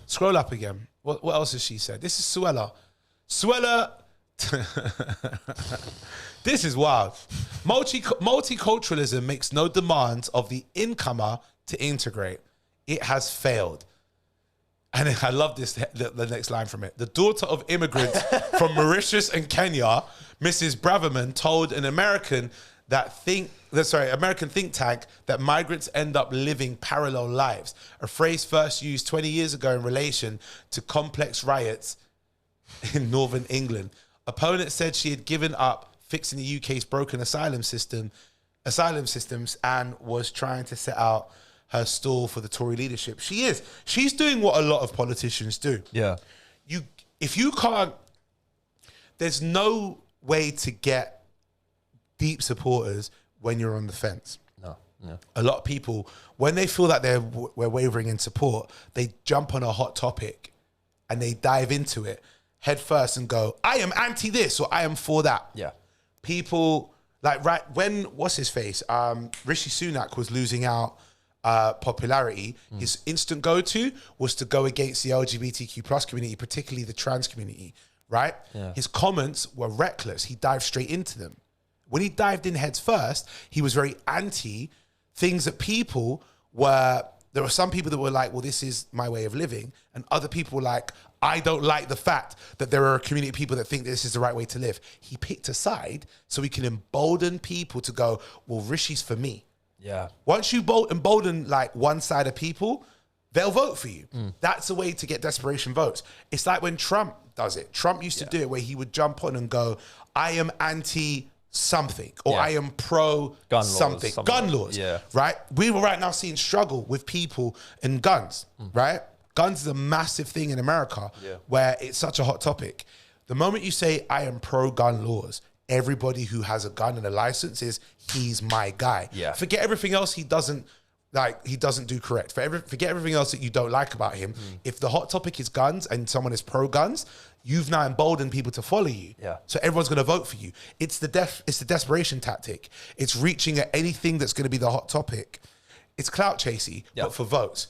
Scroll up again. What else has she said? This is Suella. Suella. This is wild. Multiculturalism makes no demands of the incomer to integrate. It has failed. And I love this, the next line from it. The daughter of immigrants from Mauritius and Kenya, Mrs. Braverman, told an American think tank that migrants end up living parallel lives, a phrase first used 20 years ago in relation to complex riots in northern England. Opponents said she had given up fixing the UK's broken asylum systems and was trying to set out her stall for the Tory leadership. She's doing what a lot of politicians do. Yeah. If you can't, there's no way to get deep supporters when you're on the fence. No. A lot of people, when they feel that we're wavering in support, they jump on a hot topic and they dive into it head first and go, I am anti this or I am for that. Yeah. People like when what's his face? Rishi Sunak was losing out popularity. His instant go-to was to go against the LGBTQ plus community, particularly the trans community, right? Yeah. His comments were reckless. He dived straight into them. When he dived in heads first, he was very anti things that there were some people that were like, well, this is my way of living. And other people were like, I don't like the fact that there are a community of people that think this is the right way to live. He picked a side so he can embolden people to go, well, Rishi's for me. Yeah. Once you embolden like one side of people, they'll vote for you. That's a way to get desperation votes. It's like when Trump does it. Trump used to do it where he would jump on and go, I am anti something, or I am pro something. Gun laws, right? We were right now seeing struggle with people and guns, right? Guns is a massive thing in America where it's such a hot topic. The moment you say, I am pro gun laws, everybody who has a gun and a license he's my guy. Yeah. Forget everything else he doesn't do correct. Forget everything else that you don't like about him. If the hot topic is guns and someone is pro guns, you've now emboldened people to follow you. Yeah. So everyone's going to vote for you. It's the desperation tactic. It's reaching at anything that's going to be the hot topic. It's clout chasey, but for votes.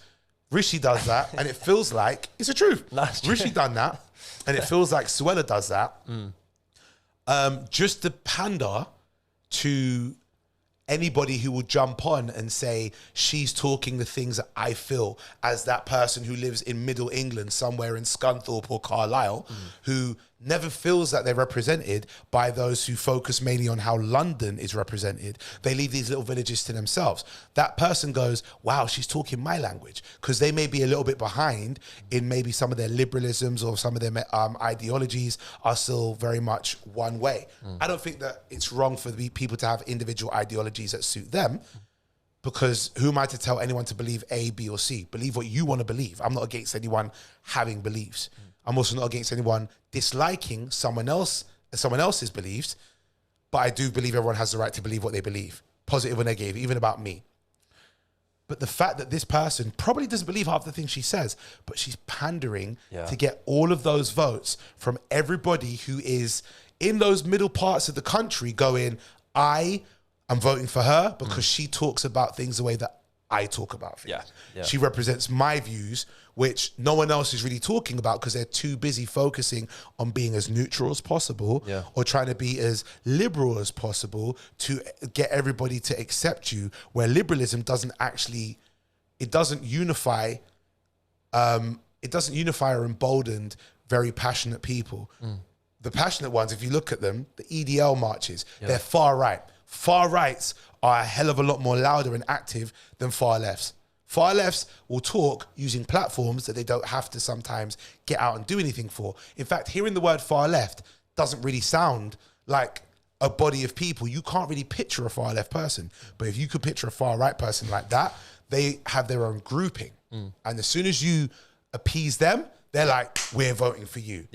Rishi does that, and it feels like it's the truth. Rishi done that, and it feels like Suella does that. Just to pander to anybody who will jump on and say she's talking the things that I feel, as that person who lives in Middle England, somewhere in Scunthorpe or Carlisle, who never feels that they're represented by those who focus mainly on how London is represented. They leave these little villages to themselves. That person goes, wow, she's talking my language, because they may be a little bit behind in maybe some of their liberalisms, or some of their ideologies are still very much one way. I don't think that it's wrong for the people to have individual ideologies that suit them, because who am I to tell anyone to believe A, B, or C? Believe what you want to believe. I'm not against anyone having beliefs. I'm also not against anyone disliking someone else's beliefs, but I do believe everyone has the right to believe what they believe, positive or negative, even about me. But the fact that this person probably doesn't believe half the things she says, but she's pandering to get all of those votes from everybody who is in those middle parts of the country going, I am voting for her because she talks about things the way that I talk about things. Yeah. She represents my views, which no one else is really talking about because they're too busy focusing on being as neutral as possible or trying to be as liberal as possible to get everybody to accept you, where liberalism doesn't unify or embolden very passionate people. The passionate ones, if you look at them, the EDL marches, they're far right. Far rights are a hell of a lot more louder and active than far lefts. Far lefts will talk using platforms that they don't have to sometimes get out and do anything for. In fact, hearing the word far left doesn't really sound like a body of people. You can't really picture a far left person. But if you could picture a far right person like that, they have their own grouping. And as soon as you appease them, they're like, we're voting for you.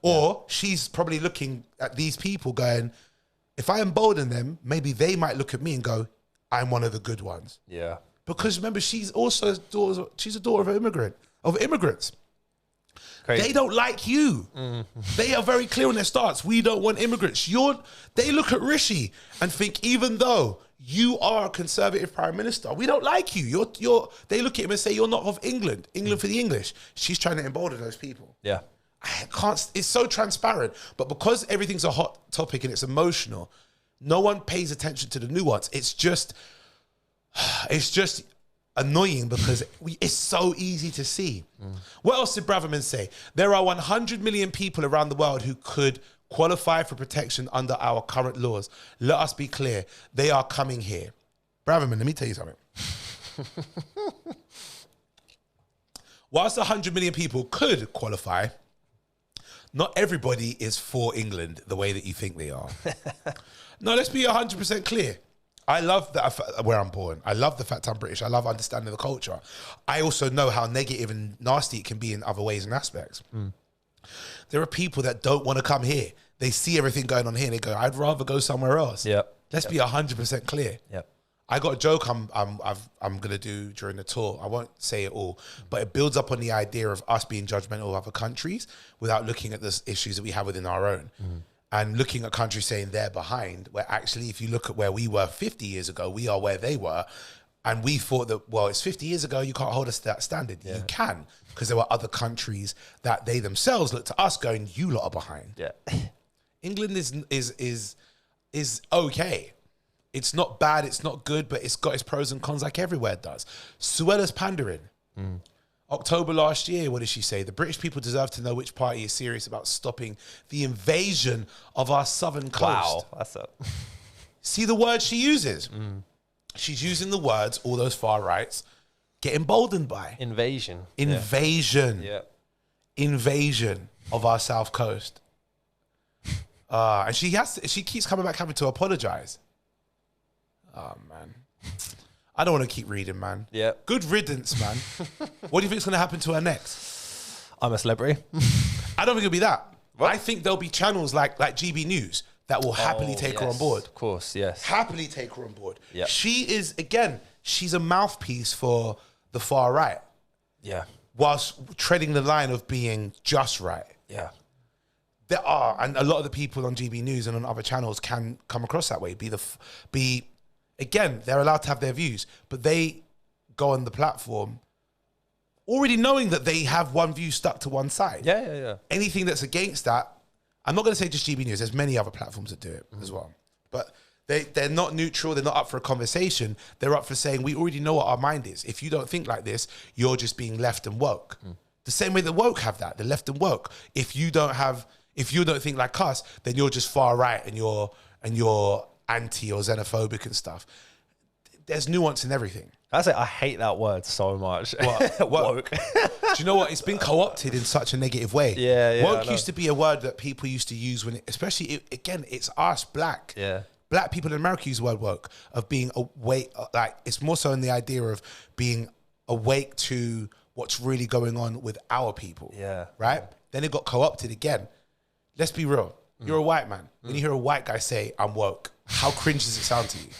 Or she's probably looking at these people going, if I embolden them, maybe they might look at me and go, I'm one of the good ones. Because remember, she's also she's a daughter of immigrants. Crazy. They don't like you. They are very clear on their stance. We don't want immigrants. They look at Rishi and think, even though you are a conservative prime minister, we don't like you. They look at him and say, you're not of England for the English. She's trying to embolden those people. It's so transparent, but because everything's a hot topic and it's emotional, no one pays attention to the nuance. It's just annoying because it's so easy to see. What else did Braverman say? There are 100 million people around the world who could qualify for protection under our current laws. Let us be clear. They are coming here. Braverman, let me tell you something. Whilst 100 million people could qualify, not everybody is for England the way that you think they are. No, let's be 100% clear. I love that where I'm born. I love the fact I'm British. I love understanding the culture. I also know how negative and nasty it can be in other ways and aspects. There are people that don't want to come here. They see everything going on here and they go, I'd rather go somewhere else. Let's be 100% clear. I got a joke I'm going to do during the tour. I won't say it all, but it builds up on the idea of us being judgmental of other countries without looking at the issues that we have within our own. And looking at countries saying they're behind, where actually if you look at where we were 50 years ago, we are where they were. And we thought that, well, it's 50 years ago, you can't hold us to that standard. You can, because there were other countries that they themselves looked to us going, you lot are behind. England is okay. It's not bad, it's not good, but it's got its pros and cons like everywhere it does. Suella's pandering. October last year, what did she say? The British people deserve to know which party is serious about stopping the invasion of our southern coast. Wow, that's up. See the words she uses? She's using the words all those far rights get emboldened by. Invasion. Invasion of our south coast. And she keeps coming back having to apologize. Oh, man. I don't want to keep reading, man. Good riddance, man. What do you think is going to happen to her next? I'm a celebrity. I don't think it'll be that. What? I think there'll be channels like GB News that will happily take her on board. Of course, yes. Happily take her on board. Yep. She is, again, she's a mouthpiece for the far right. Yeah. Whilst treading the line of being just right. Yeah. There are, and a lot of the people on GB News and on other channels can come across that way. Again, they're allowed to have their views, but they go on the platform already knowing that they have one view stuck to one side. Yeah. Anything that's against that, I'm not going to say just GB News. There's many other platforms that do it as well. But they're not neutral. They're not up for a conversation. They're up for saying, we already know what our mind is. If you don't think like this, you're just being left and woke. The same way the woke have that, the left and woke. If you don't think like us, then you're just far right and you're anti or xenophobic and stuff. There's nuance in everything. I hate that word so much. What? Woke. Do you know what? It's been co-opted in such a negative way. Yeah. Woke used to be a word that people used to use again, it's us, black. Yeah. Black people in America use the word woke, of being awake. Like, it's more so in the idea of being awake to what's really going on with our people. Yeah. Right? Then it got co-opted again. Let's be real. You're a white man. When you hear a white guy say, I'm woke, how cringe does it sound to you?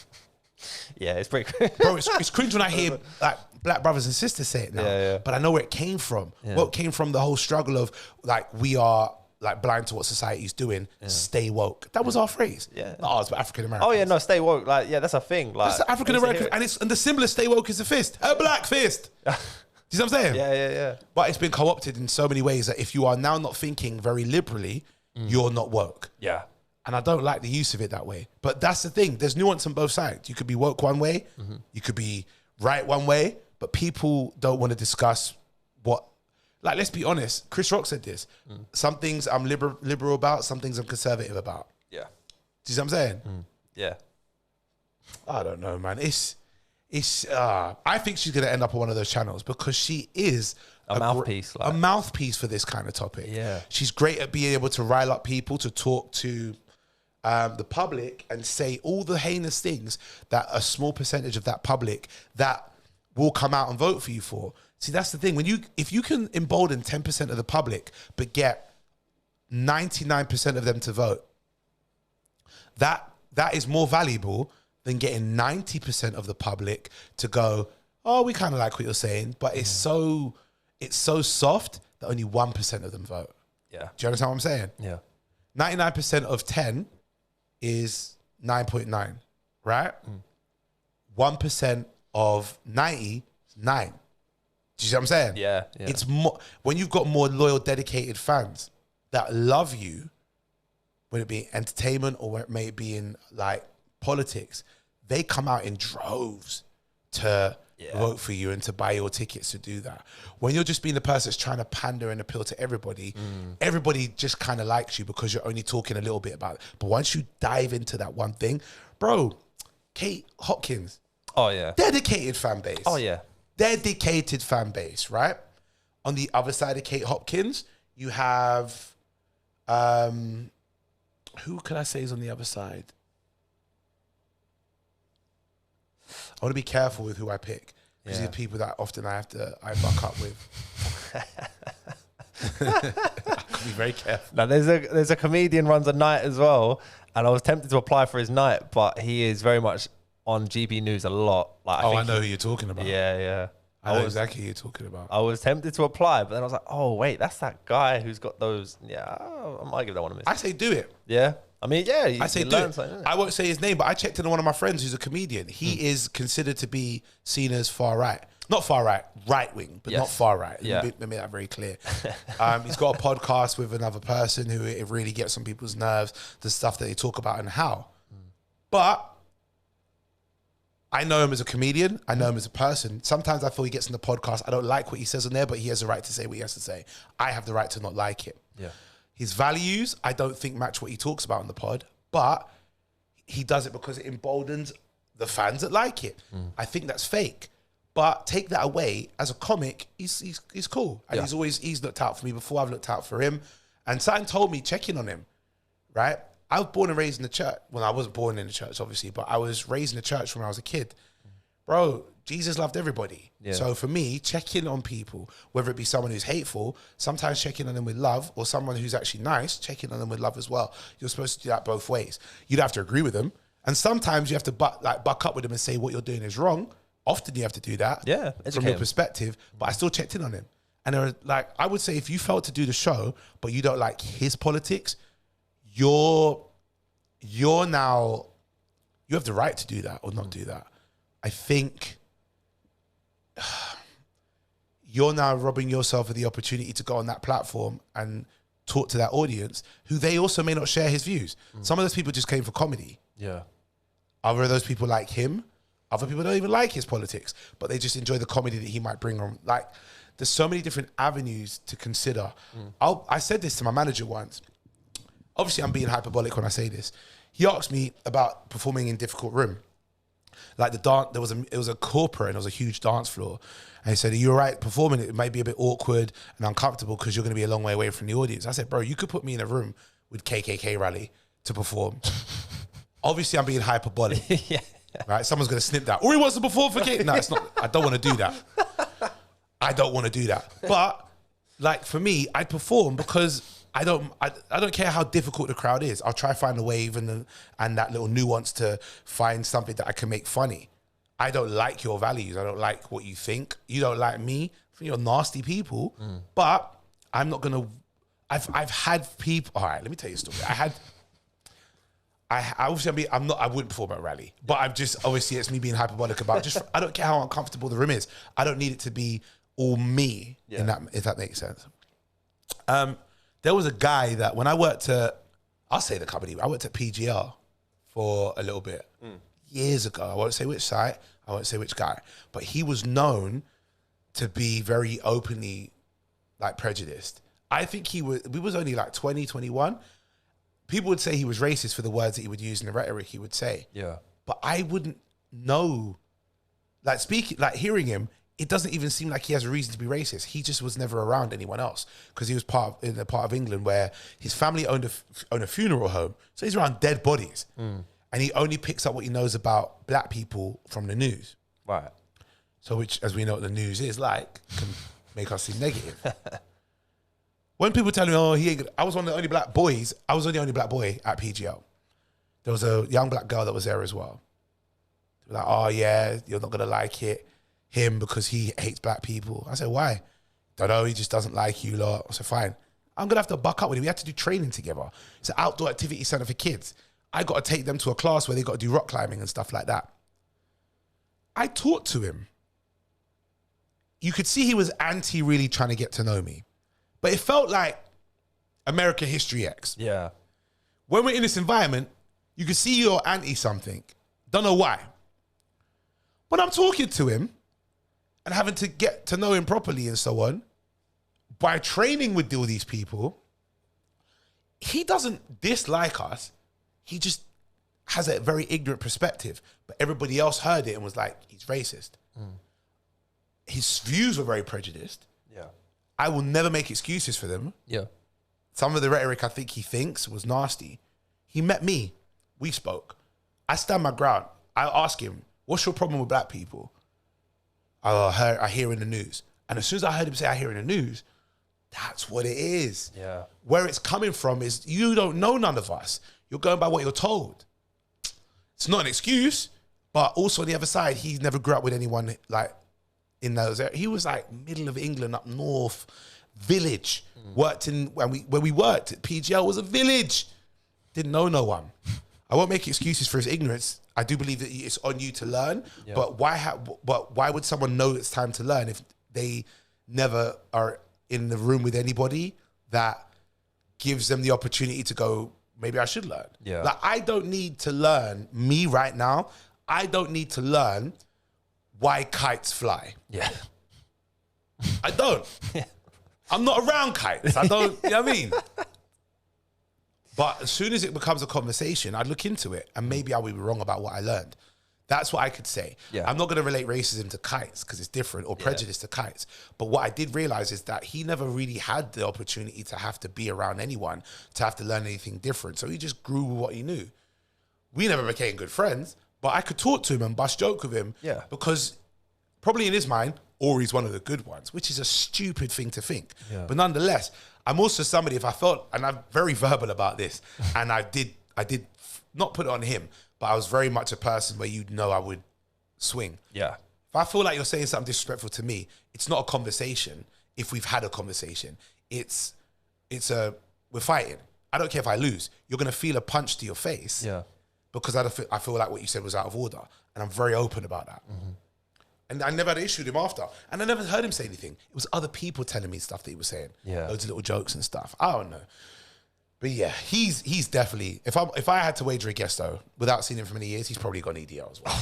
Yeah, it's pretty Bro, it's cringe when I hear like black brothers and sisters say it now. Yeah. But I know where it came from. Yeah. Woke came from the whole struggle of like, we are like blind to what society's doing. Stay woke. That was our phrase. Yeah. Not ours, but African American. Oh yeah, no, stay woke. Like, yeah, that's a thing. Like, That's the African American, and the symbol of stay woke is a fist, a black fist. Do you see what I'm saying? Yeah. But it's been co-opted in so many ways that if you are now not thinking very liberally, you're not woke. Yeah. And I don't like the use of it that way. But that's the thing. There's nuance on both sides. You could be woke one way. You could be right one way. But people don't want to discuss what... Like, let's be honest. Chris Rock said this. Some things I'm liberal about. Some things I'm conservative about. Yeah. Do you see what I'm saying? Yeah. I don't know, man. I think she's going to end up on one of those channels because she is... A mouthpiece. A mouthpiece for this kind of topic. Yeah. She's great at being able to rile up people, to talk to... the public and say all the heinous things that a small percentage of that public that will come out and vote for you for. See, that's the thing. If you can embolden 10% of the public, but get 99% of them to vote, that is more valuable than getting 90% of the public to go, oh, we kind of like what you're saying, but it's so soft that only 1% of them vote. Yeah. Do you understand what I'm saying? Yeah. 99% of 10 is 9.9, right? 1% of 90 is 9. Do you see what I'm saying? Yeah. It's more when you've got more loyal, dedicated fans that love you, whether it be entertainment or where it may be in like politics, they come out in droves to vote for you and to buy your tickets to do that. When you're just being the person that's trying to pander and appeal to everybody, everybody just kind of likes you because you're only talking a little bit about it. But once you dive into that one thing, bro, Kate Hopkins. Oh, yeah. Dedicated fan base. Oh, yeah. Dedicated fan base, right? On the other side of Kate Hopkins, you have, who can I say is on the other side? I want to be careful with who I pick because these are people that often I buck up with. I can be very careful. Now, there's a comedian runs a night as well, and I was tempted to apply for his night, but he is very much on GB News a lot. Like, I know who you're talking about. Yeah. I know exactly who you're talking about. I was tempted to apply, but then I was like, oh, wait, that's that guy who's got those. Yeah, I might give that one a miss. I say do it. Yeah. I mean, yeah. I say do it. I won't say his name, but I checked in on one of my friends who's a comedian. He is considered to be seen as far right. Not far right, right wing, but not far right. Yeah. Let me make that very clear. He's got a podcast with another person who it really gets on people's nerves, the stuff that they talk about and how. But I know him as a comedian. I know him as a person. Sometimes I feel he gets in the podcast. I don't like what he says on there, but he has the right to say what he has to say. I have the right to not like it. Yeah. His values, I don't think match what he talks about on the pod, but he does it because it emboldens the fans that like it. I think that's fake. But take that away, as a comic, he's cool. And he's looked out for me before I've looked out for him. And something told me, check in on him, right? I was born and raised in the church. Well, I wasn't born in the church, obviously, but I was raised in the church when I was a kid. Bro, Jesus loved everybody. Yeah. So for me, check in on people, whether it be someone who's hateful, sometimes check in on them with love, or someone who's actually nice, check in on them with love as well. You're supposed to do that both ways. You don't have to agree with them. And sometimes you have to buck up with them and say what you're doing is wrong. Often you have to do that from your perspective, but I still checked in on him. And there are, I would say if you felt to do the show, but you don't like his politics, you're now, you have the right to do that or not do that. I think you're now robbing yourself of the opportunity to go on that platform and talk to that audience who they also may not share his views. Some of those people just came for comedy. Yeah. Other of those people like him. Other people don't even like his politics, but they just enjoy the comedy that he might bring on. Like, there's so many different avenues to consider. I said this to my manager once. Obviously, I'm being hyperbolic when I say this. He asked me about performing in Difficult Room. Like the dance, it was a corporate and it was a huge dance floor. And he said, are you all right performing it? It might be a bit awkward and uncomfortable because you're going to be a long way away from the audience. I said, bro, you could put me in a room with KKK rally to perform. Obviously, I'm being hyperbolic. Yeah. Right? Someone's going to snip that. Or he wants to perform for KKK. No, it's not. I don't want to do that. I don't want to do that. But like for me, I perform because I don't care how difficult the crowd is. I'll try to find a way even and that little nuance to find something that I can make funny. I don't like your values. I don't like what you think. You don't like me. You're nasty people. But I'm not gonna. I've had people. All right, let me tell you a story. I wouldn't perform at a rally, but I'm just obviously it's me being hyperbolic about just. I don't care how uncomfortable the room is. I don't need it to be all me. In that, if that makes sense. There was a guy that when I worked at, I'll say the company, I worked at PGR for a little bit years ago. I won't say which site, I won't say which guy, but he was known to be very openly like prejudiced. I think we was only like 20, 21. People would say he was racist for the words that he would use and the rhetoric he would say. Yeah. But I wouldn't know, hearing him, it doesn't even seem like he has a reason to be racist. He just was never around anyone else because he was in a part of England where his family owned a funeral home. So he's around dead bodies. And he only picks up what he knows about black people from the news. Right. So which, as we know what the news is like, can make us seem negative. When people tell me, oh, I was one of the only black boys. I was the only black boy at PGL. There was a young black girl that was there as well. They were like, oh yeah, you're not going to like him because he hates black people. I said, why? Don't know, he just doesn't like you lot. I said, fine. I'm going to have to buck up with him. We had to do training together. It's an outdoor activity center for kids. I got to take them to a class where they got to do rock climbing and stuff like that. I talked to him. You could see he was really trying to get to know me. But it felt like American History X. Yeah. When we're in this environment, you can see you're anti something. Don't know why. When I'm talking to him and having to get to know him properly and so on, by training with all these people, he doesn't dislike us. He just has a very ignorant perspective. But everybody else heard it and was like, he's racist. His views were very prejudiced. Yeah. I will never make excuses for them. Yeah. Some of the rhetoric I think he thinks was nasty. He met me. We spoke. I stand my ground. I ask him, what's your problem with black people? I hear in the news. And as soon as I heard him say, I hear in the news, that's what it is. Yeah. Where it's coming from is you don't know none of us. You're going by what you're told. It's not an excuse, but also on the other side, he never grew up with anyone like in those areas. He was like middle of England, up north, village. Worked in, when we worked at PGL was a village. Didn't know no one. I won't make excuses for his ignorance. I do believe that it's on you to learn, but why would someone know it's time to learn if they never are in the room with anybody that gives them the opportunity to go, maybe I should learn. Yeah. Like, I don't need to learn, me right now, I don't need to learn why kites fly. Yeah. I don't. Yeah. I'm not around kites. I don't, you know what I mean? But as soon as it becomes a conversation, I'd look into it and maybe I would be wrong about what I learned. That's what I could say. Yeah. I'm not going to relate racism to kites because it's different, or prejudice to kites. But what I did realize is that he never really had the opportunity to have to be around anyone, to have to learn anything different. So he just grew with what he knew. We never became good friends, but I could talk to him and bust joke with him because probably in his mind, Aurie's one of the good ones, which is a stupid thing to think. Yeah. But nonetheless, I'm also somebody, if I felt, and I'm very verbal about this, and I did not put it on him, but I was very much a person where you'd know I would swing. Yeah. If I feel like you're saying something disrespectful to me, it's not a conversation. If we've had a conversation, we're fighting. I don't care if I lose. You're going to feel a punch to your face. Yeah. Because I feel like what you said was out of order. And I'm very open about that. Mm-hmm. And I never had an issue with him after. And I never heard him say anything. It was other people telling me stuff that he was saying. Yeah. Loads of little jokes and stuff. I don't know. But yeah, he's definitely, if I had to wager a guess though, without seeing him for many years, he's probably got an EDL as well.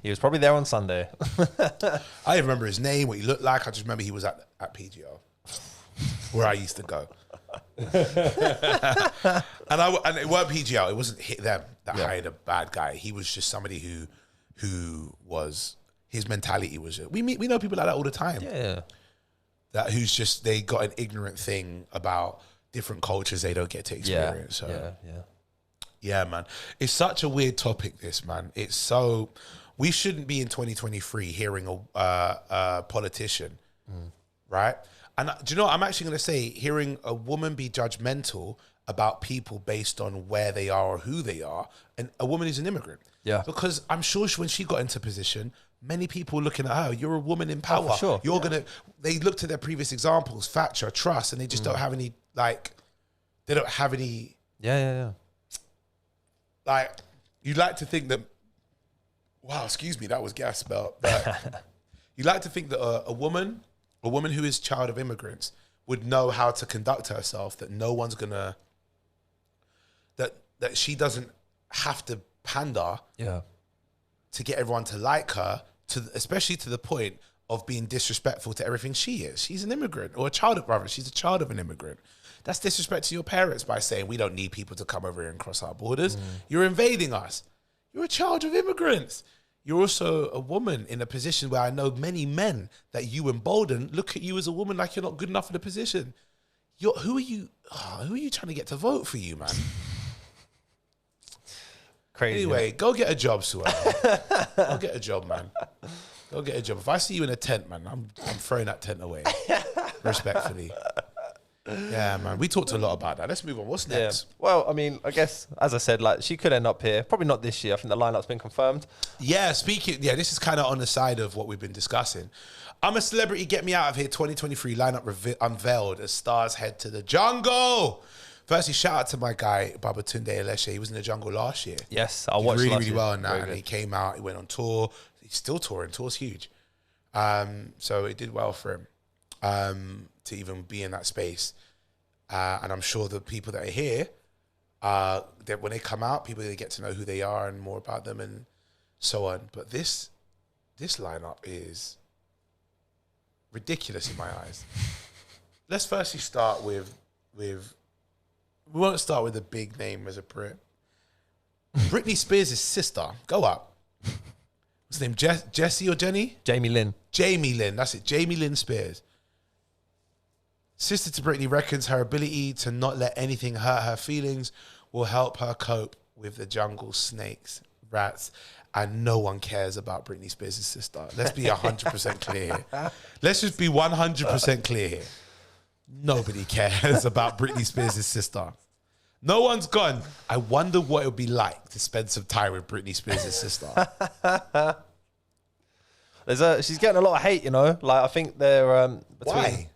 He was probably there on Sunday. I don't remember his name, what he looked like. I just remember he was at PGO, where I used to go. and it weren't PGO. It wasn't them that hired a bad guy. He was just somebody who was, his mentality was. We know people like that all the time. Yeah. That who's just, they got an ignorant thing about different cultures they don't get to experience. Yeah, man. It's such a weird topic, this, man. It's so... We shouldn't be in 2023 hearing a politician, right? And do you know what I'm actually going to say? Hearing a woman be judgmental about people based on where they are or who they are, and a woman who's an immigrant. Yeah. Because I'm sure when she got into position, many people looking at her, you're a woman in power. Oh, for sure. You're going to... They looked at their previous examples, Thatcher, Truss, and they just don't have any, like... They don't have any... Yeah. Like, you'd like to think that, wow, excuse me, that was gas spelled. You'd like to think that a woman who is child of immigrants would know how to conduct herself, that no one's gonna, that she doesn't have to pander to get everyone to like her, especially to the point of being disrespectful to everything she is. She's an immigrant, or she's a child of an immigrant. That's disrespect to your parents by saying we don't need people to come over here and cross our borders. You're invading us. You're a child of immigrants. You're also a woman in a position where I know many men that you embolden look at you as a woman like you're not good enough for the position. Who are you trying to get to vote for you, man? Crazy. Anyway, go get a job, Suella. Go get a job, man. Go get a job. If I see you in a tent, man, I'm throwing that tent away. Respectfully. Yeah, man. We talked a lot about that. Let's move on. What's next? Yeah. Well, I mean, I guess, as I said, like, she could end up here. Probably not this year. I think the lineup's been confirmed. Yeah, this is kind of on the side of what we've been discussing. I'm a Celebrity, Get Me Out of Here 2023 lineup unveiled as stars head to the jungle. Firstly, shout out to my guy, Babatunde Aleshe. He was in the jungle last year. Yes, I watched really, last really year. well in that. Very And good. he came out, he went on tour. He's still touring. Tour's huge. So it did well for him to even be in that space. And I'm sure the people that are here, that when they come out, people they get to know who they are and more about them and so on. But this lineup is ridiculous in my eyes. Let's firstly start with we won't start with a big name as a Brit. Britney Spears' sister. Go up. What's her name? Jessie or Jenny? Jamie Lynn. Jamie Lynn. That's it. Jamie Lynn Spears. Sister to Britney reckons her ability to not let anything hurt her feelings will help her cope with the jungle snakes, rats, and no one cares about Britney Spears' sister. Let's be 100% clear here. Let's just be 100% clear here. Nobody cares about Britney Spears' sister. No one's gone. I wonder what it would be like to spend some time with Britney Spears' sister. She's getting a lot of hate, you know. Like, I think they're Why?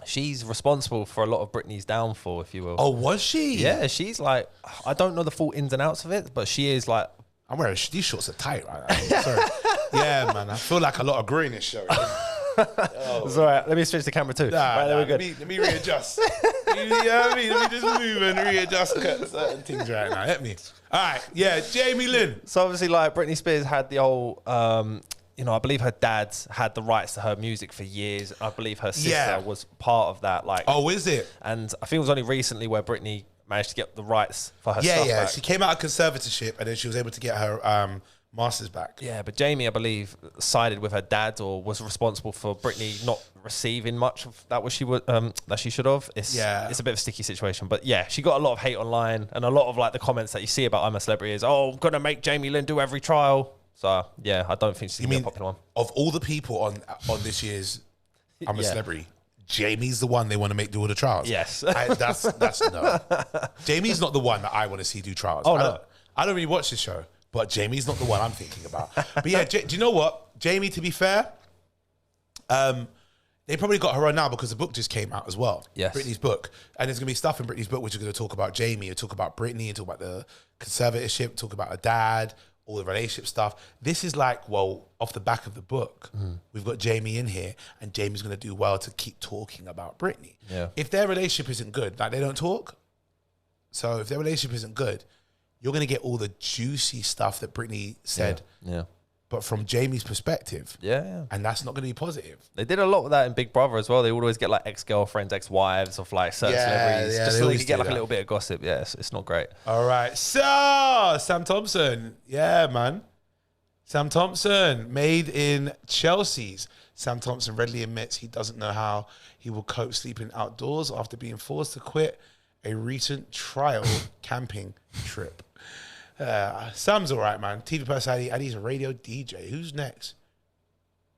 She's responsible for a lot of Britney's downfall, if you will. Oh, was she? Yeah, she's like, I don't know the full ins and outs of it, but she is like... I'm wearing, these shorts are tight right now. Sorry. Yeah, man, I feel like a lot of green is showing. Oh. It's all right. Let me switch the camera too. Let me readjust. You know what I mean? Let me just move and readjust certain things right now. Hit me. All right. Yeah, Jamie Lynn. So obviously, like, Britney Spears had the whole... I believe her dad's had the rights to her music for years. I believe her sister was part of that. Like, oh, is it? And I think it was only recently where Britney managed to get the rights for her stuff back. She came out of conservatorship and then she was able to get her masters back. Yeah, but Jamie, I believe, sided with her dad or was responsible for Britney not receiving much of that that she should have. It's a bit of a sticky situation. But yeah, she got a lot of hate online and a lot of like the comments that you see about I'm a Celebrity is, oh, I'm going to make Jamie Lynn do every trial. So yeah, I don't think she's gonna be a popular one. Of all the people on this year's I'm a Celebrity, Jamie's the one they want to make do all the trials. Yes. That's no. Jamie's not the one that I want to see do trials. Oh, no. I don't really watch this show, but Jamie's not the one I'm thinking about. But yeah, do you know what? Jamie, to be fair, they probably got her on now because the book just came out as well. Yes. Britney's book. And there's going to be stuff in Britney's book which is going to talk about Jamie, talk about Britney, talk about the conservatorship, talk about her dad, all the relationship stuff. This is like, well, off the back of the book, we've got Jamie in here, and Jamie's going to do well to keep talking about Britney. Yeah. If their relationship isn't good, like they don't talk. So if their relationship isn't good, you're going to get all the juicy stuff that Britney said. Yeah. But from Jamie's perspective. Yeah. And that's not going to be positive. They did a lot with that in Big Brother as well. They would always get like ex-girlfriends, ex-wives of like certain celebrities. Just so they could get like a little bit of gossip. Yeah, it's not great. All right. So, Sam Thompson. Yeah, man. Sam Thompson, made in Chelsea's. Sam Thompson readily admits he doesn't know how he will cope sleeping outdoors after being forced to quit a recent trial camping trip. Sam's all right, man. TV personality, and he's a radio DJ. Who's next?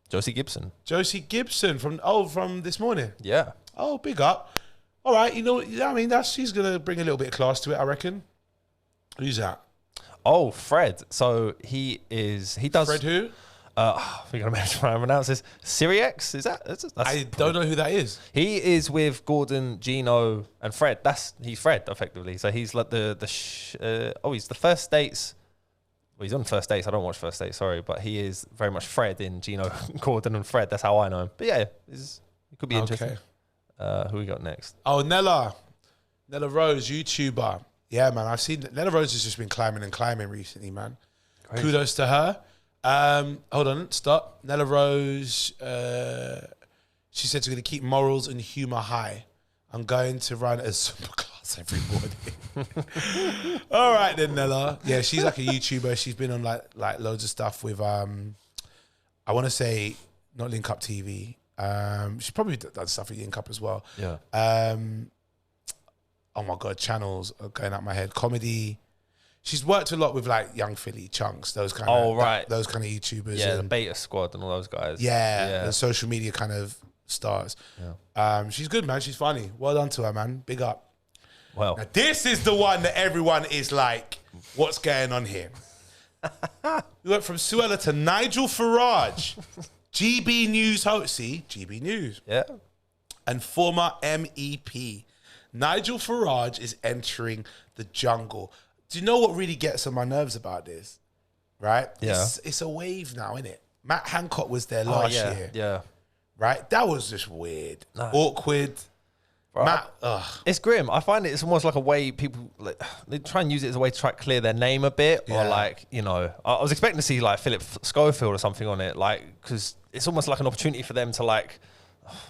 Josie Gibson. Josie Gibson from This Morning. Yeah. Oh, big up. All right, you know, I mean, she's gonna bring a little bit of class to it, I reckon. Who's that? Oh, Fred. So he does. Fred who? I think I'm going to try and pronounce this. Siriex? Is that? I don't know who that is. He is with Gordon, Gino, and Fred. He's Fred, effectively. So he's like he's the First Dates. Well, he's on First Dates. I don't watch First Dates, sorry. But he is very much Fred in Gino, Gordon, and Fred. That's how I know him. But yeah, it could be interesting. Okay. Who we got next? Oh, Nella Rose, YouTuber. Yeah, man. I've seen Nella Rose has just been climbing recently, man. Crazy. Kudos to her. Hold on, stop. Nella Rose, she said she's going to keep morals and humour high. I'm going to run a Zumba class every morning. All right then, Nella. Yeah, she's like a YouTuber. She's been on like loads of stuff with, I want to say, not Link Up TV. She's probably done stuff with Link Up as well. Yeah. Oh my God, channels are going out my head. Comedy. She's worked a lot with like Young Philly, Chunks, those kind of those kind of YouTubers. Yeah, the Beta Squad and all those guys. Yeah, the social media kind of stars. Yeah. She's good, man. She's funny. Well done to her, man. Big up. Well, now, this is the one that everyone is like, what's going on here? We went from Suella to Nigel Farage, GB News host. See, GB News. Yeah. And former MEP. Nigel Farage is entering the jungle. Do you know what really gets on my nerves about this? Right? Yeah. It's a wave now, isn't it? Matt Hancock was there last year. Yeah. Right? That was just weird. No. Awkward. Bro, Matt, it's grim. I find it's almost like a way people they try and use it as a way to try to clear their name a bit, or like, you know, I was expecting to see like Philip Schofield or something on it, like, because it's almost like an opportunity for them to like,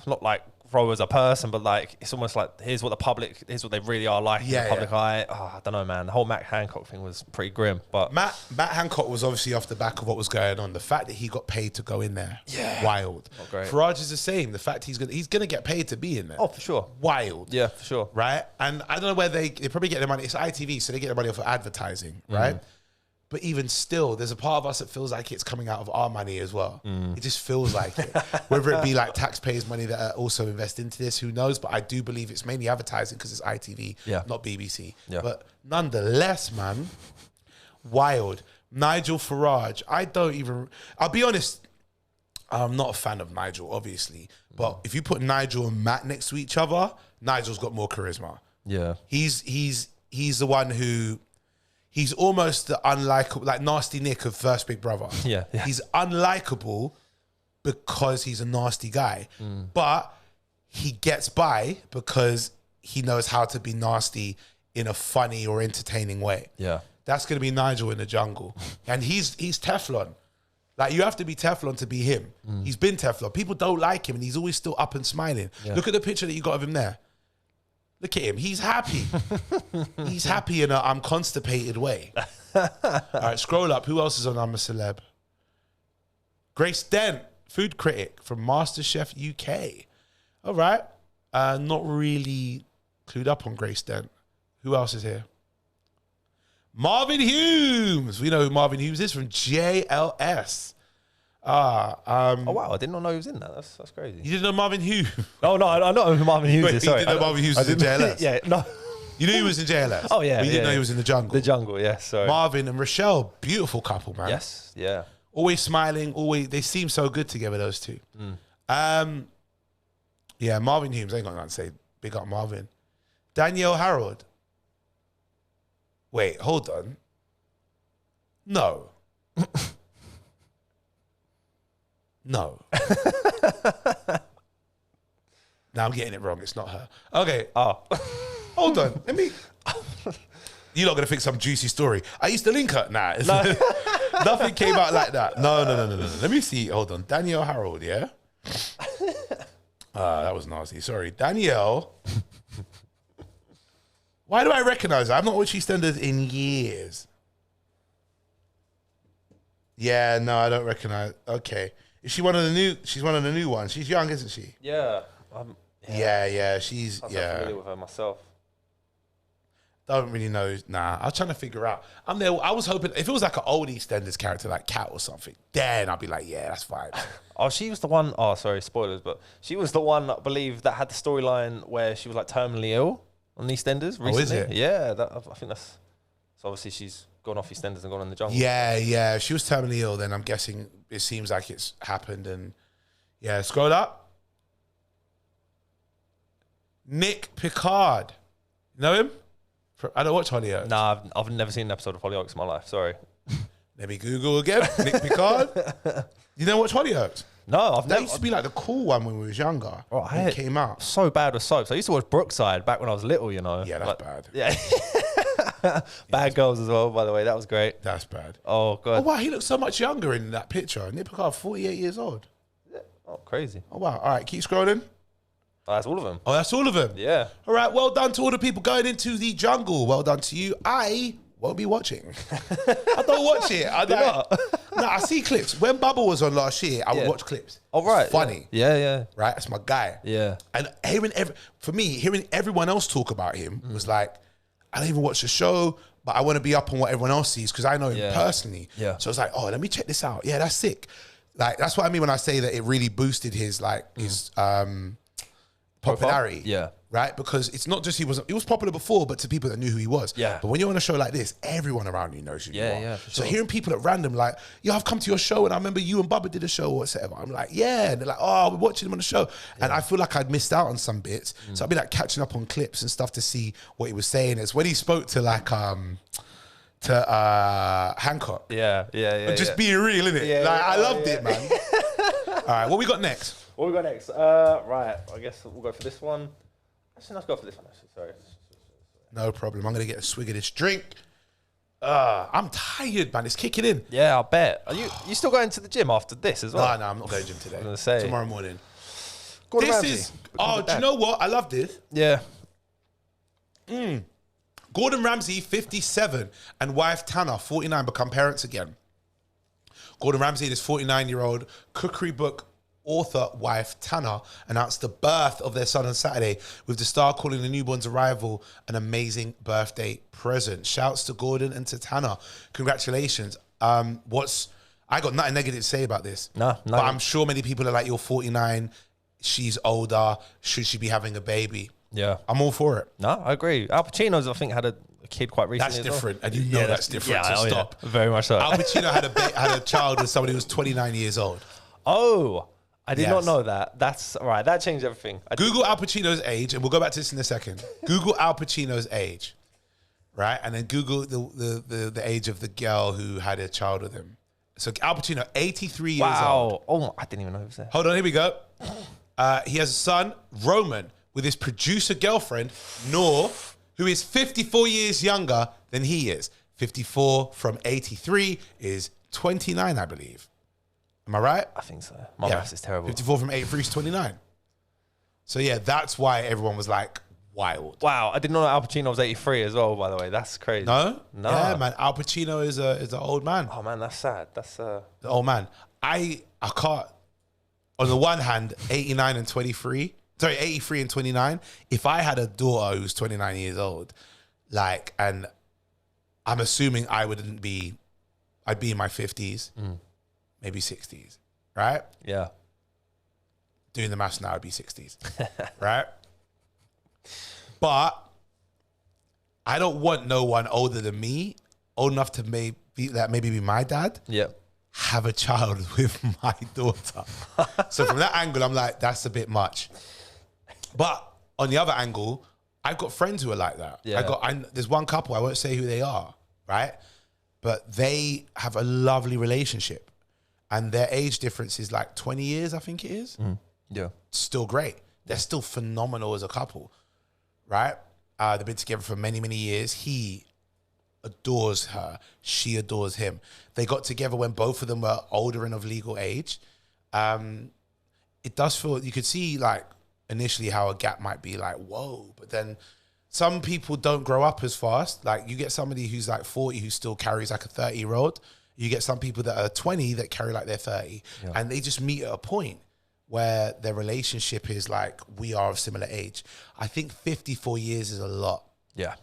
not like grow as a person, but like it's almost like here's what they really are like in the public eye. I don't know, man. The whole Matt Hancock thing was pretty grim. But Matt Hancock was obviously off the back of what was going on. The fact that he got paid to go in there, wild. Not great. Farage is the same. The fact he's gonna get paid to be in there. Oh, for sure. Wild. Yeah, for sure. Right? And I don't know where they probably get their money. It's ITV, so they get their money off of advertising, right? But even still, there's a part of us that feels like it's coming out of our money as well. It just feels like it. Whether it be like taxpayers' money that are also invest into this, who knows? But I do believe it's mainly advertising because it's ITV, not BBC. Yeah. But nonetheless, man, wild. Nigel Farage. I'll be honest, I'm not a fan of Nigel, obviously. But if you put Nigel and Matt next to each other, Nigel's got more charisma. Yeah. He's the one who... He's almost the unlikable, like Nasty Nick of First Big Brother. Yeah. He's unlikable because he's a nasty guy. But he gets by because he knows how to be nasty in a funny or entertaining way. Yeah. That's going to be Nigel in the jungle. And he's Teflon. Like, you have to be Teflon to be him. He's been Teflon. People don't like him and he's always still up and smiling. Yeah. Look at the picture that you got of him there. Look at him. He's happy. He's happy in a I'm constipated way. All right, scroll up. Who else is on I'm a Celeb? Grace Dent, food critic from MasterChef UK. All right. Not really clued up on Grace Dent. Who else is here? Marvin Humes. We know who Marvin Humes is from JLS. Oh wow, I did not know he was in that. That's crazy. You didn't know Marvin Humes? No, I know who Marvin Hughes is. Sorry, you didn't know Marvin Hughes was in JLS? Yeah, no. You knew he was in JLS? Oh yeah, but you didn't know he was in the jungle. The jungle, yeah. Sorry. Marvin and Rochelle, beautiful couple, man. Yes, yeah. Always smiling. Always, they seem so good together. Those two. Yeah, Marvin Humes. I ain't got nothing to say. Big up Marvin. Danielle Harold. Wait, hold on. No. No. Now I'm getting it wrong. It's not her. Okay. Oh. Hold on. Let me. You're not going to think some juicy story. I used to link her. Nah. No. Nothing came out like that. No. Let me see. Hold on. Danielle Harold, yeah? That was nasty. Sorry. Danielle. Why do I recognize her? I've not watched EastEnders in years. Yeah, no, I don't recognize. Okay. Is she one of the new? She's one of the new ones. She's young, isn't she? Yeah. Yeah. She's I'm not familiar with her myself. Don't really know. Nah, I was trying to figure out. I'm there. I was hoping if it was like an old EastEnders character like Cat or something, then I'd be like, yeah, that's fine. Oh, she was the one. Oh, sorry, spoilers, but she was the one, I believe, that had the storyline where she was like terminally ill on EastEnders recently. Oh, is it? Yeah, I think that's. So obviously she's gone off EastEnders and gone in the jungle. Yeah. If she was terminally ill, then I'm guessing it seems like it's happened. And yeah, scroll up. Nick Picard. You know him? I don't watch Hollyoaks. Nah, I've never seen an episode of Hollyoaks in my life. Sorry. Let me Google again. Nick Picard. You don't watch Hollyoaks? No, I've That never. used to be like the cool one when we was younger. Oh, when it came out. So bad with soaps. I used to watch Brookside back when I was little, you know. Yeah, that's bad. Yeah. Bad Girls as well, by the way. That was great. That's bad. Oh, God. Oh, wow. He looks so much younger in that picture. Nick Picard, 48 years old. Oh, crazy. Oh, wow. All right, keep scrolling. Oh, that's all of them. Oh, that's all of them? Yeah. All right, well done to all the people going into the jungle. Well done to you. I won't be watching. I don't watch it. I see clips. When Bubble was on last year, I would watch clips. Oh, right. It's funny. Yeah. Right? That's my guy. Yeah. And hearing everyone else talk about him was like, I don't even watch the show, but I want to be up on what everyone else sees because I know him personally. Yeah. So it's like, oh, let me check this out. Yeah, that's sick. Like, that's what I mean when I say that it really boosted his popularity. Yeah. Right? Because it's not just he was popular before, but to people that knew who he was. Yeah. But when you're on a show like this, everyone around you knows who you are. Yeah, for So sure. hearing people at random like, yo, I've come to your show and I remember you and Bubba did a show or whatever. I'm like, yeah. And they're like, oh, we're watching him on the show. And I feel like I'd missed out on some bits. So I'd be like catching up on clips and stuff to see what he was saying. It's when he spoke to like Hancock. Yeah. Just being real, innit? Yeah, like I loved it, man. All right, what we got next? What we got next? Right. I guess we'll go for this one. Actually, let's go for this one. Actually, sorry. No problem. I'm gonna get a swig of this drink. I'm tired, man. It's kicking in. Yeah, I bet. Are you still going to the gym after this as well? No, I'm not going to gym today. I was gonna say tomorrow morning. Gordan This Ramsey is. becomes Oh, a do you dad. know what? I love this. Yeah. Gordan Ramsey, 57, and wife Tana, 49, become parents again. Gordan Ramsey and his 49-year-old cookery book author wife Tana announced the birth of their son on Saturday, with the star calling the newborn's arrival an amazing birthday present. Shouts to Gordan and to Tana. Congratulations. I got nothing negative to say about this. No. But I'm sure many people are like, you're 49, she's older, should she be having a baby? Yeah. I'm all for it. No, I agree. Al Pacino's, I think, had a kid quite recently. That's as well. different, and you know that's different. Yeah, to stop. Yeah. Very much so. Al Pacino had a child with somebody who was 29 years old. Oh, I did not Yes. know that. That's all right. That changed everything. Google Al Pacino's age, and we'll go back to this in a second. Google Al Pacino's age, right? And then Google the age of the girl who had a child with him. So Al Pacino, 83 years old. Wow. Oh, I didn't even know he was there. Hold on, here we go. He has a son, Roman, with his producer girlfriend, Noor, who is 54 years younger than he is. 54 from 83 is 29, I believe. Am I right? I think so. My maths is terrible. 54 from 83 is 29. So yeah, that's why everyone was like wild. Wow, I didn't know Al Pacino was 83 as well, by the way. That's crazy. No? No. Yeah, man. Al Pacino is an old man. Oh, man, that's sad. That's The old man. I can't, on the one hand, 89 and 23, sorry, 83 and 29. If I had a daughter who's 29 years old, like, and I'm assuming I'd be in my 50s, maybe 60s, right? Yeah. Doing the maths now, I'd be 60s, right? But I don't want no one older than me, old enough to maybe be my dad. Yeah. Have a child with my daughter. So from that angle, I'm like, that's a bit much. But on the other angle, I've got friends who are like that. Yeah. There's one couple, I won't say who they are, right? But they have a lovely relationship. And their age difference is like 20 years, I think it is. Yeah. Still great. They're still phenomenal as a couple, right? They've been together for many, many years. He adores her. She adores him. They got together when both of them were older and of legal age. It does feel, you could see like initially how a gap might be like, whoa, but then some people don't grow up as fast. Like you get somebody who's like 40 who still carries like a 30-year-old. You get some people that are 20 that carry like they're 30. Yeah. And they just meet at a point where their relationship is like, we are of similar age. I think 54 years is a lot. Yeah,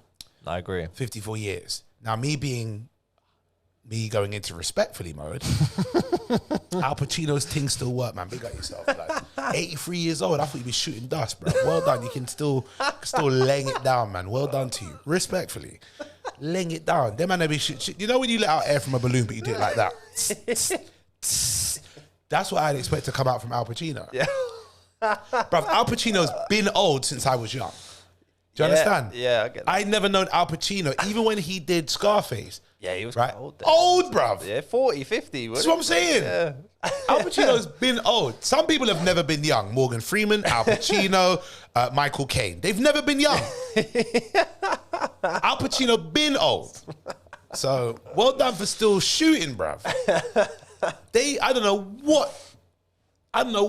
I agree. 54 years. Now, me going into respectfully mode, Al Pacino's thing still work, man. Big up yourself. Like, 83 years old, I thought you'd be shooting dust, bro. Well done. You can still laying it down, man. Well done to you. Respectfully. Laying it down. Them man, they be you know when you let out air from a balloon, but you do it like that? That's what I'd expect to come out from Al Pacino. Yeah. Bruv, Al Pacino's been old since I was young. Do you understand? Yeah, I get that. I'd never known Al Pacino, even when he did Scarface. Yeah, he was right? old then. Old, bruv. Yeah, 40, 50. That's what I'm saying. Yeah. Al Pacino's been old. Some people have never been young. Morgan Freeman, Al Pacino, Michael Caine. They've never been young. Al Pacino been old. So, well done for still shooting, bruv. I don't know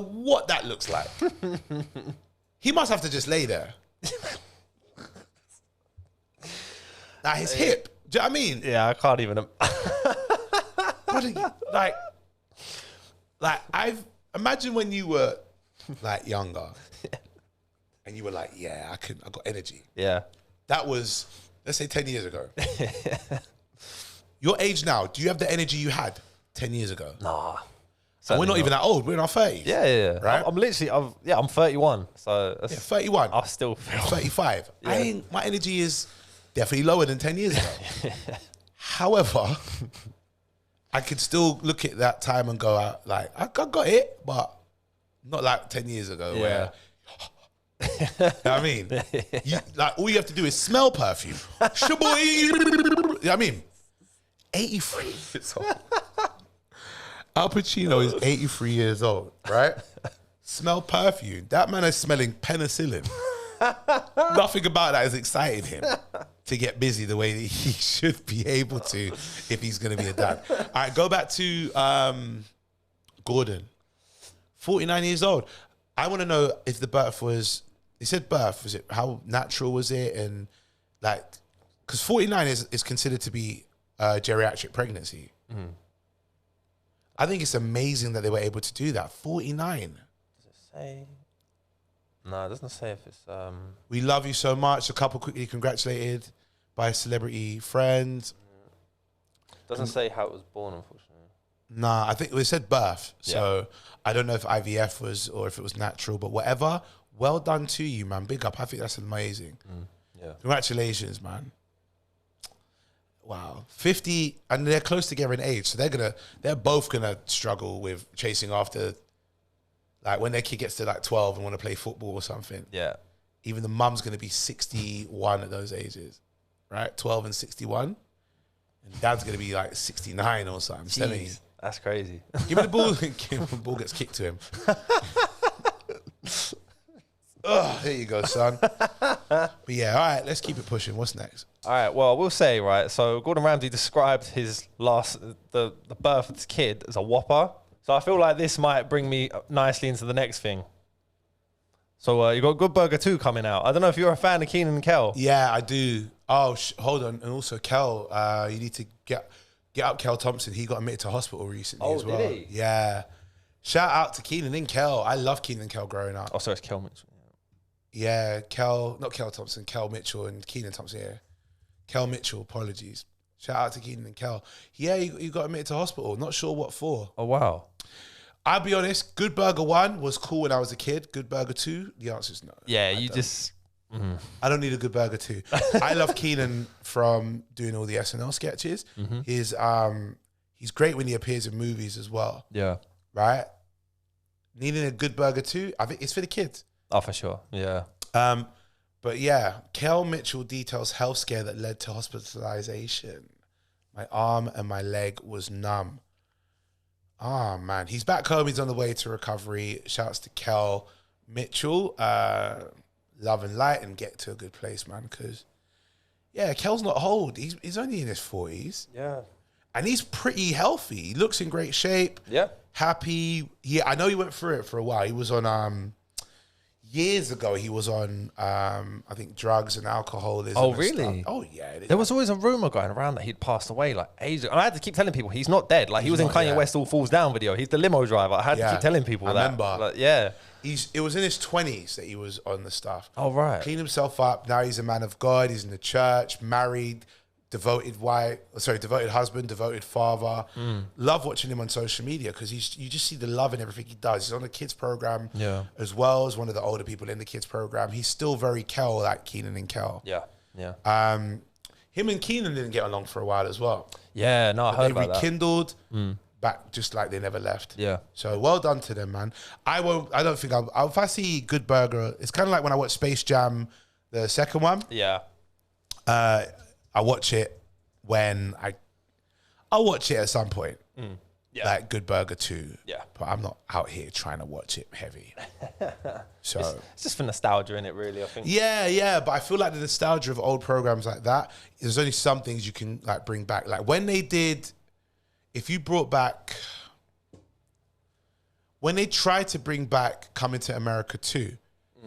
what that looks like. He must have to just lay there. Now his hip. Do you know what I mean? Yeah, I can't even. I've imagine when you were like younger, and you were like, yeah, I got energy. Yeah. That was, let's say 10 years ago. Your age now, do you have the energy you had 10 years ago? Nah. And we're not even that old. We're in our 30s. Yeah. Right? I'm 31. So yeah, 31. I still feel 35. Yeah. My energy is definitely lower than 10 years ago. However, I could still look at that time and go out like, I got it, but not like 10 years ago where, you know what I mean? All you have to do is smell perfume. Shaboy. You know what I mean? 83 years old. Al Pacino is 83 years old, right? Smell perfume. That man is smelling penicillin. Nothing about that has excited him to get busy the way that he should be able to if he's going to be a dad. All right, go back to Gordan. 49 years old. I want to know if the birth was, he said birth, was it, how natural was it? And like, because 49 is considered to be a geriatric pregnancy. Mm. I think it's amazing that they were able to do that. 49. Does it say? No, it doesn't say if it's... We love you so much. A couple quickly congratulated by a celebrity friend. Doesn't say how it was born, unfortunately. Nah, I think it said birth. So I don't know if IVF was or if it was natural, but whatever. Well done to you, man. Big up. I think that's amazing. Yeah. Congratulations, man. Wow. 50, and they're close together in age, so they're both gonna struggle with chasing after, like when their kid gets to like 12 and want to play football or something. Yeah. Even the mum's gonna be 61 at those ages, right? 12 and 61, and dad's gonna be like 69 or something. 70. That's crazy. Give me the ball. Give him the ball gets kicked to him. Oh, there you go, son. But yeah, all right, let's keep it pushing. What's next? All right, well, we'll say, right, so Gordan Ramsey described his the birth of his kid as a whopper. So I feel like this might bring me nicely into the next thing. So you got Good Burger 2 coming out. I don't know if you're a fan of Keenan and Kel. Yeah, I do. Oh, hold on. And also, Kel, you need to get up Kel Thompson. He got admitted to hospital recently as well. Did he? Yeah. Shout out to Keenan and Kel. I love Keenan and Kel growing up. Oh, sorry, it's Kel Mitchell. Yeah, not Kel Thompson, Kel Mitchell and Keenan Thompson, yeah. Kel Mitchell, apologies. Shout out to Keenan and Kel. Yeah, he got admitted to hospital. Not sure what for. Oh, wow. I'll be honest, Good Burger 1 was cool when I was a kid. Good Burger 2, the answer is no. Yeah, I don't need a Good Burger 2. I love Keenan from doing all the SNL sketches. He's great when he appears in movies as well. Yeah. Right? Needing a Good Burger 2, I think it's for the kids. Oh, for sure. Yeah. But yeah, Kel Mitchell details health scare that led to hospitalization. My arm and my leg was numb. Oh, man. He's back home. He's on the way to recovery. Shouts to Kel Mitchell. Love and light and get to a good place, man. Because, yeah, Kel's not old. He's only in his 40s. Yeah. And he's pretty healthy. He looks in great shape. Yeah. Happy. Yeah, I know he went through it for a while. He was on... Years ago, he was on, I think, drugs and alcoholism. Oh, and really? Stuff. Oh, yeah. There was always a rumor going around that he'd passed away like ages ago. And I had to keep telling people he's not dead. Like, he was in Kanye West All Falls Down video. He's the limo driver. I had to keep telling people that. I remember. Like, yeah. It was in his 20s that he was on the stuff. Oh, right. Cleaned himself up. Now he's a man of God. He's in the church, married, devoted husband, devoted father. Love watching him on social media because you just see the love in everything he does. He's on the kids program as well as one of the older people in the kids program. He's still very Kel, like Keenan and Kel. Yeah, yeah. Him and Keenan didn't get along for a while as well. Yeah, no, I heard about that. They rekindled back just like they never left. Yeah. So well done to them, man. I don't think if I see Good Burger, it's kind of like when I watch Space Jam, the second one. Yeah. I watch it when I'll watch it at some point. Yeah. Like Good Burger 2. Yeah. But I'm not out here trying to watch it heavy. So it's just for nostalgia in it, really, I think. Yeah. But I feel like the nostalgia of old programs like that, there's only some things you can like bring back. Like when they tried to bring back Coming to America 2,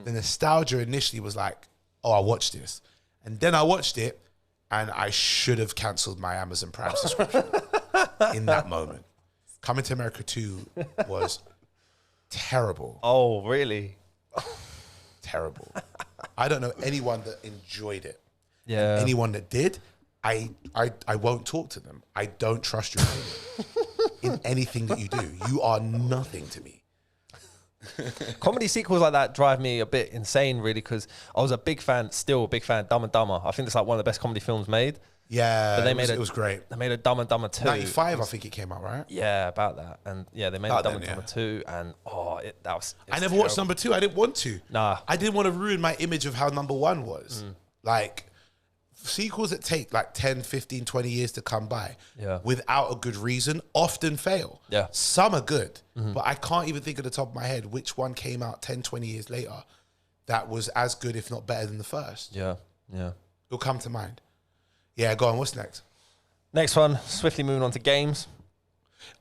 the nostalgia initially was like, oh, I watched this. And then I watched it, and I should have cancelled my Amazon Prime subscription in that moment. Coming to America 2 was terrible. Oh, really? Terrible. I don't know anyone that enjoyed it. Yeah. Anyone that did, I won't talk to them. I don't trust you in anything that you do. You are nothing to me. Comedy sequels like that drive me a bit insane, really, because I was still a big fan of Dumb and Dumber. I think it's like one of the best comedy films made. Yeah, but it was great. They made a Dumb and Dumber 2. 95, I think it came out, right? Yeah, about that. And yeah, they made a Dumb and Dumber 2, and I never watched number 2. I didn't want to. Nah. I didn't want to ruin my image of how number 1 was. Like, sequels that take like 10, 15, 20 years to come by without a good reason often fail. Yeah. Some are good, but I can't even think of the top of my head which one came out 10, 20 years later that was as good, if not better than the first. Yeah. It'll come to mind. Yeah, go on. What's next? Next one, swiftly moving on to games.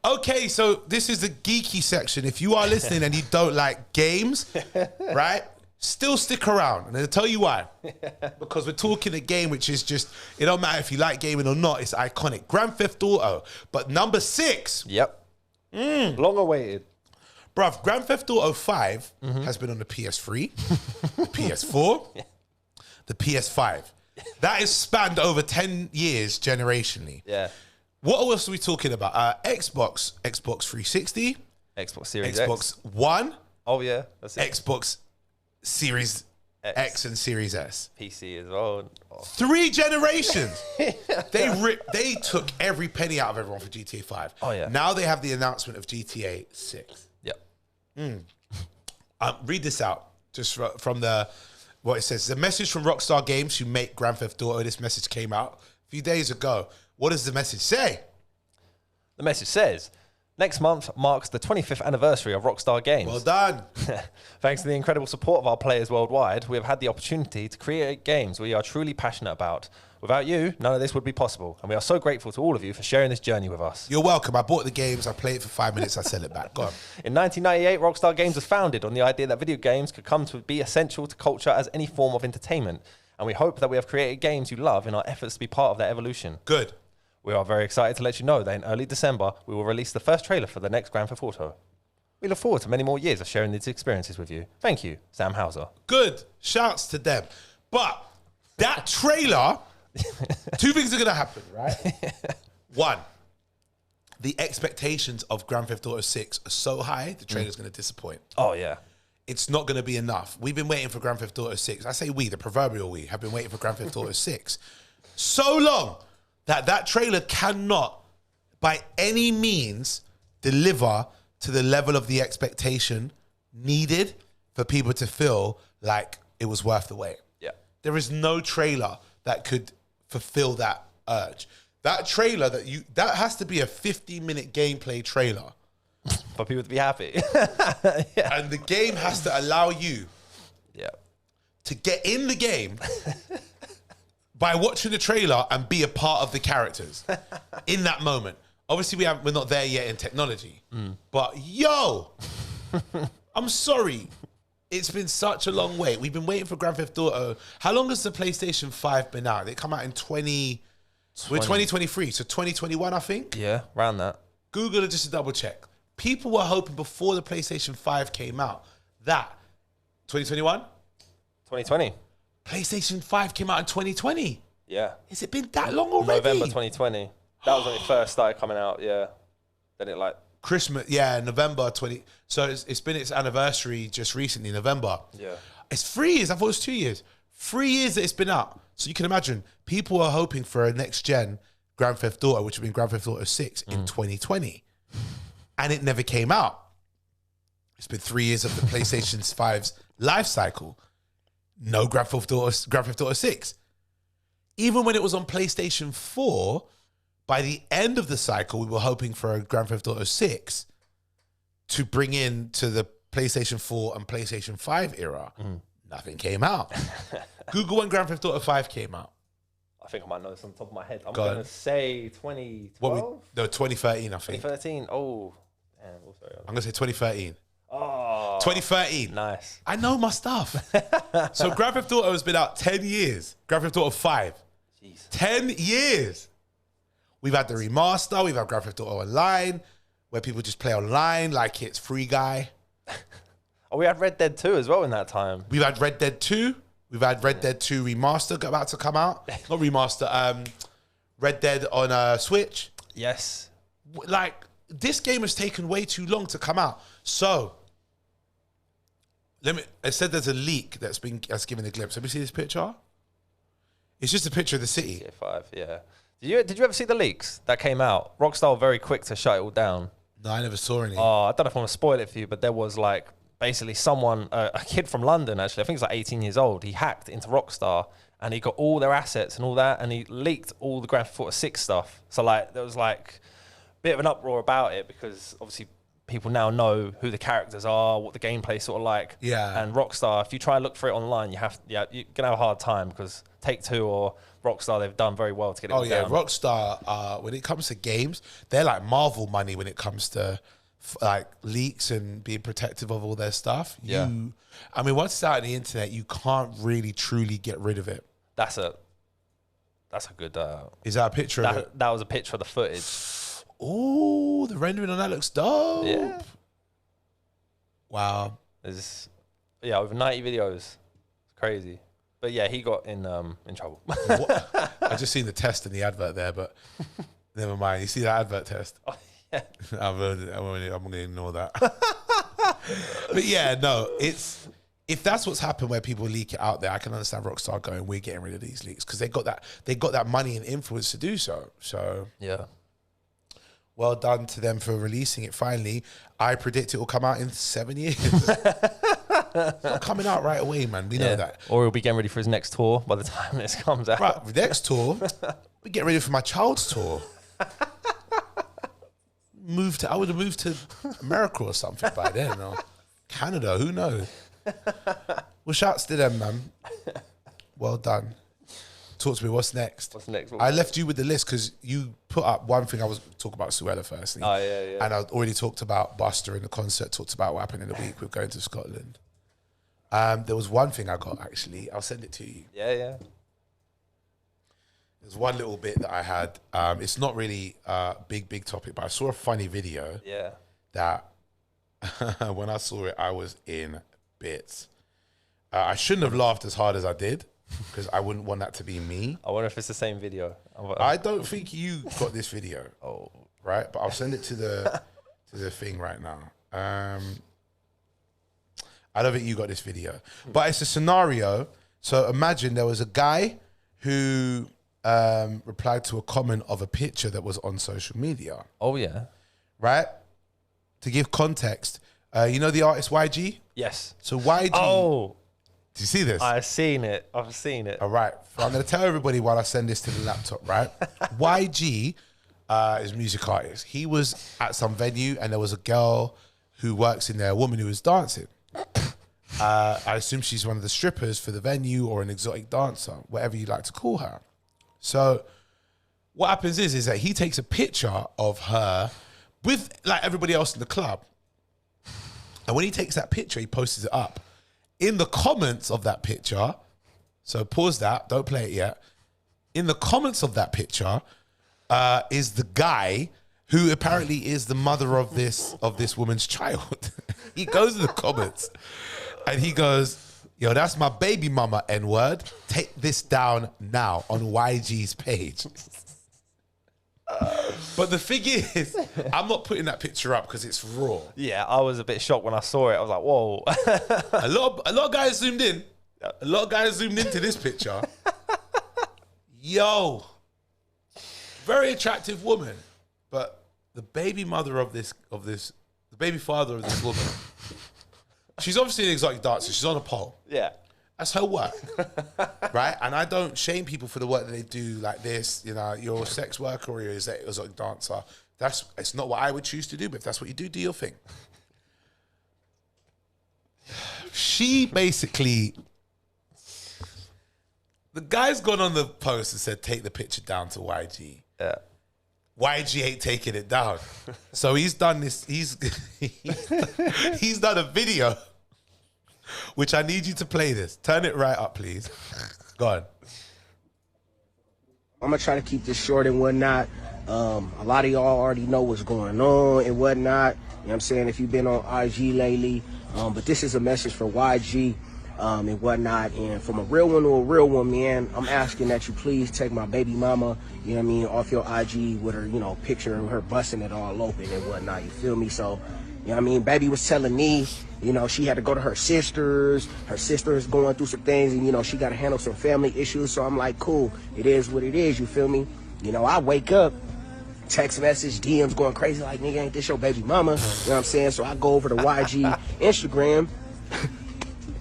Okay, so this is the geeky section. If you are listening and you don't like games, right? Still stick around, and I'll tell you why. Because we're talking a game which is just, it don't matter if you like gaming or not, it's iconic. Grand Theft Auto. But number 6. Yep. Long awaited. Bruv, Grand Theft Auto 5 has been on the PS3, the PS4, the PS5. That is spanned over 10 years generationally. Yeah. What else are we talking about? Xbox 360. Xbox Series Xbox X. One. Oh, yeah. That's it. Xbox Series X and Series S. PC as well. Oh. 3 generations. They took every penny out of everyone for GTA 5. Oh, yeah. Now they have the announcement of GTA 6. Yep. Read this out just from what it says. The message from Rockstar Games who make Grand Theft Auto. This message came out a few days ago. What does the message say? The message says, next month marks the 25th anniversary of Rockstar Games. Well done. Thanks to the incredible support of our players worldwide, we have had the opportunity to create games we are truly passionate about. Without you, none of this would be possible. And we are so grateful to all of you for sharing this journey with us. You're welcome. I bought the games. I played it for 5 minutes. I sell it back. Go on. In 1998, Rockstar Games was founded on the idea that video games could come to be essential to culture as any form of entertainment. And we hope that we have created games you love in our efforts to be part of that evolution. Good. We are very excited to let you know that in early December, we will release the first trailer for the next Grand Theft Auto. We look forward to many more years of sharing these experiences with you. Thank you, Sam Hauser. Good. Shouts to them. But that trailer Two things are going to happen, right? One, the expectations of Grand Theft Auto 6 are so high, the trailer's going to disappoint. Oh, yeah. It's not going to be enough. We've been waiting for Grand Theft Auto 6. I say we, the proverbial we, have been waiting for Grand Theft Auto 6 so long that trailer cannot, by any means, deliver to the level of the expectation needed for people to feel like it was worth the wait. Yeah. There is no trailer that could fulfill that urge. That trailer that has to be a 50-minute gameplay trailer. For people to be happy. Yeah. And the game has to allow you to get in the game by watching the trailer and be a part of the characters in that moment. Obviously, we're not there yet in technology. But yo, I'm sorry. It's been such a long wait. We've been waiting for Grand Theft Auto. How long has the PlayStation 5 been out? They come out in 2023, so 2021, I think. Yeah, around that. Google it just to double check. People were hoping before the PlayStation 5 came out that 2021? 2020. PlayStation 5 came out in 2020. Yeah. Has it been that long already? November 2020. That was when it first started coming out, yeah. Then it like... Christmas, yeah, November 20. So it's been its anniversary just recently, November. Yeah. It's 3 years. I thought it was 2 years. 3 years that it's been out. So you can imagine, people are hoping for a next-gen Grand Theft Auto, which would be Grand Theft Auto 6 in 2020. And it never came out. It's been 3 years of the PlayStation 5's life cycle. No Grand Theft Auto 6. Even when it was on PlayStation 4, by the end of the cycle, we were hoping for a Grand Theft Auto 6 to bring in to the PlayStation 4 and PlayStation 5 era. Nothing came out. Google when Grand Theft Auto 5 came out. I think I might know this on the top of my head. I'm going to say 2012? No, 2013, I think. 2013? Oh. Damn, oh, sorry. I'm going to say 2013. Oh. 2013. Nice. I know my stuff. So Grand Theft Auto has been out 10 years. Grand Theft Auto 5. Jeez. 10 years. We've had the remaster. We've had Grand Theft Auto Online, where people just play online like it's Free Guy. Oh, we had Red Dead 2 as well in that time. We've had Red Dead 2. We've had Red Dead 2 Remaster about to come out. Not remaster. Red Dead on Switch. Yes. Like, this game has taken way too long to come out. So, I said there's a leak that's given a glimpse. Let me see this picture. It's just a picture of the city. GTA 5, yeah. Did you ever see the leaks that came out? Rockstar were very quick to shut it all down. No, I never saw any. Oh, I don't know if I want to spoil it for you, but there was like basically someone, a kid from London actually, I think he's like 18 years old. He hacked into Rockstar and he got all their assets and all that, and he leaked all the Grand Theft Auto 6 stuff. So like there was like a bit of an uproar about it because obviously people now know who the characters are, what the gameplay's sort of like. Yeah. And Rockstar, if you try and look for it online, you're gonna have a hard time because Take-Two or Rockstar, they've done very well to get it. Oh yeah, down. Rockstar. When it comes to games, they're like Marvel money when it comes to like leaks and being protective of all their stuff. Yeah. I mean, once it's out on the internet, you can't really truly get rid of it. That's a good. Is that a picture of it? That was a picture of the footage. Oh, the rendering on that looks dope. Yeah. Wow. There's over 90 videos. It's crazy. But yeah, he got in trouble. I just seen the test in the advert there, but never mind. You see that advert test? Oh, yeah. I'm going to ignore that. But yeah, no, if that's what's happened where people leak it out there, I can understand Rockstar going, we're getting rid of these leaks because they got that money and influence to do so. So yeah. Well done to them for releasing it finally. I predict it will come out in 7 years. It's not coming out right away, man. We know that. Or he'll be getting ready for his next tour by the time this comes out. Right, next tour, we get ready for my child's tour. I would have moved to America or something by then, or Canada, who knows? Well, shouts to them, man. Well done. Talk to me, what's next? What's next? I left you with the list because you put up one thing. I was talking about Suella firstly. Oh, yeah. And I already talked about Busta in the concert, talked about what happened in the week with going to Scotland. There was one thing I got, actually. I'll send it to you. Yeah. There's one little bit that I had. It's not really a big topic, but I saw a funny video. Yeah. That when I saw it, I was in bits. I shouldn't have laughed as hard as I did. because I wouldn't want that to be me. I wonder if it's the same video. I don't think you got this video. Oh, right, but I'll send it to the thing right now. I don't think you got this video, but it's a scenario. So imagine there was a guy who replied to a comment of a picture that was on social media. Oh yeah. Right? To give context, you know the artist YG? Yes. So YG. Oh. Do you see this? I've seen it. All right. So I'm going to tell everybody while I send this to the laptop, right? YG is a music artist. He was at some venue and there was a girl who works in there, a woman who was dancing. I assume she's one of the strippers for the venue or an exotic dancer, whatever you like to call her. So what happens is that he takes a picture of her with like everybody else in the club. And when he takes that picture, he posts it up. In the comments of that picture, so pause that, don't play it yet. In the comments of that picture is the guy who apparently is the mother of this woman's child. He goes in the comments and he goes, yo, that's my baby mama, N-word. Take this down now on YG's page. But the thing is, I'm not putting that picture up because it's raw. Yeah, I was a bit shocked when I saw it. I was like, whoa. A lot of guys zoomed in. A lot of guys zoomed into this picture. Yo, very attractive woman, but the baby mother of this, the baby father of this woman, she's obviously an exotic dancer. She's on a pole. Yeah. That's her work, right? And I don't shame people for the work that they do like this. You know, you're a sex worker or you're an exotic dancer. It's not what I would choose to do, but if that's what you do, do your thing. She basically, the guy's gone on the post and said, take the picture down to YG. Yeah. YG ain't taking it down. So he's done this, he's done a video, which I need you to play this. Turn it right up, please. Go on. I'm going to try to keep this short and whatnot. A lot of y'all already know what's going on and whatnot. You know what I'm saying? If you've been on IG lately. But this is a message for YG and whatnot. And from a real one to a real one, man, I'm asking that you please take my baby mama, you know what I mean, off your IG with her, you know, picture of her busting it all open and whatnot. You feel me? So, you know what I mean? Baby was telling me, you know, she had to go to her sisters. Her sister is going through some things and, you know, she got to handle some family issues. So I'm like, cool, it is what it is. You feel me? You know, I wake up, text message, DMs going crazy like, nigga, ain't this your baby mama? You know what I'm saying? So I go over to YG Instagram.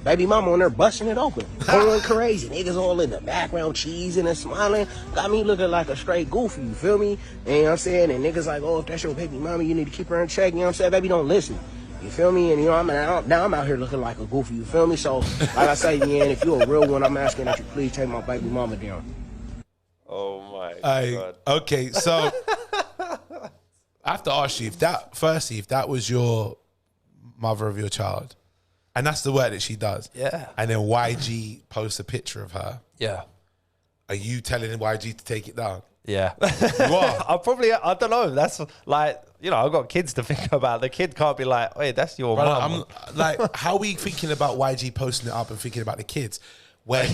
Baby mama on there busting it open, going crazy. Niggas all in the background cheesing and smiling. Got me looking like a straight goofy, you feel me? And you know what I'm saying? And niggas like, oh, if that's your baby mama, you need to keep her in check. You know what I'm saying? Baby, don't listen. You feel me? And you know, now I'm out here looking like a goofy, you feel me? So, like I say, man, if you're a real one, I'm asking that you please take my baby mama down. Oh my God. Okay, so I have to ask you, if that was your mother of your child, and that's the work that she does. Yeah. And then YG posts a picture of her. Yeah. Are you telling YG to take it down? Yeah. You are? I don't know. That's like, you know, I've got kids to think about. The kid can't be like, wait, that's your mum. Like, how are we thinking about YG posting it up and thinking about the kids when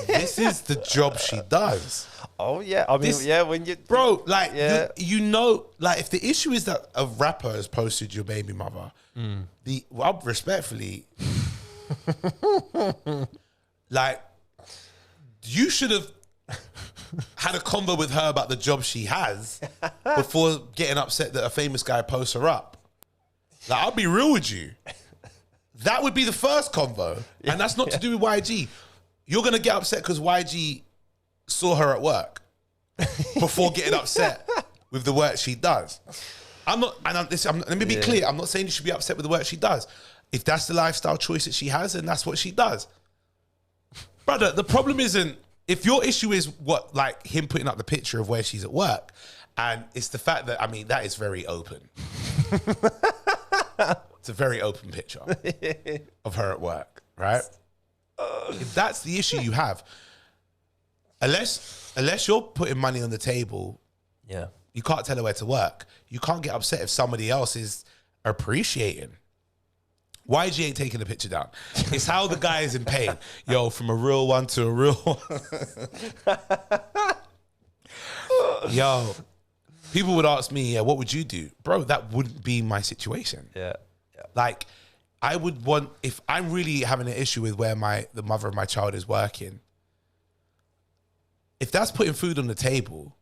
this is the job she does? Oh, yeah. I mean, when you... Bro, like, you know, like, if the issue is that a rapper has posted your baby mother, respectfully, like, you should have had a convo with her about the job she has before getting upset that a famous guy posts her up. Like, I'll be real with you. That would be the first convo. And that's not to do with YG. You're going to get upset because YG saw her at work before getting upset with the work she does. Let me be clear. I'm not saying you should be upset with the work she does. If that's the lifestyle choice that she has, then that's what she does. Brother, the problem isn't, if your issue is what, like him putting up the picture of where she's at work, and it's the fact that, I mean, that is very open. It's a very open picture of her at work, right? If that's the issue you have, unless you're putting money on the table, you can't tell her where to work. You can't get upset if somebody else is appreciating YG ain't taking the picture down. It's how the guy is in pain. Yo, from a real one to a real one. Yo, people would ask me, yeah, what would you do? Bro, that wouldn't be my situation. Yeah. Like, I would want, if I'm really having an issue with where the mother of my child is working, if that's putting food on the table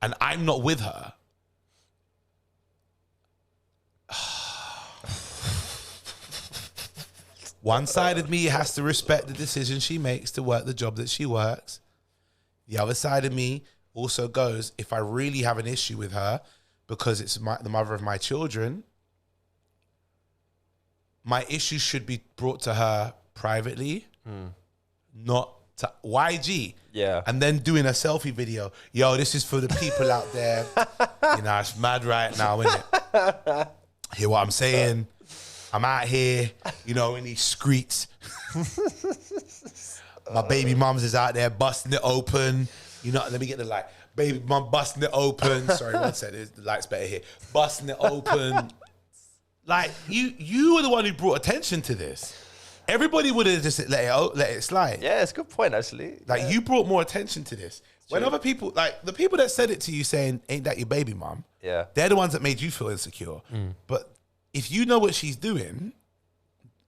and I'm not with her, one side of me has to respect the decision she makes to work the job that she works. The other side of me also goes, if I really have an issue with her because it's the mother of my children, my issue should be brought to her privately, not to YG. Yeah. And then doing a selfie video. Yo, this is for the people out there. You know, it's mad right now, isn't it? Hear what I'm saying? I'm out here, you know, in these streets. My baby mums is out there busting it open. You know, let me get the light. Baby mum busting it open. Sorry, one second. The light's better here. Busting it open. Like, you were the one who brought attention to this. Everybody would have just let it slide. Yeah, it's a good point, actually. Like, you brought more attention to this. When other people, like, the people that said it to you saying, ain't that your baby mum? Yeah. They're the ones that made you feel insecure. But if you know what she's doing,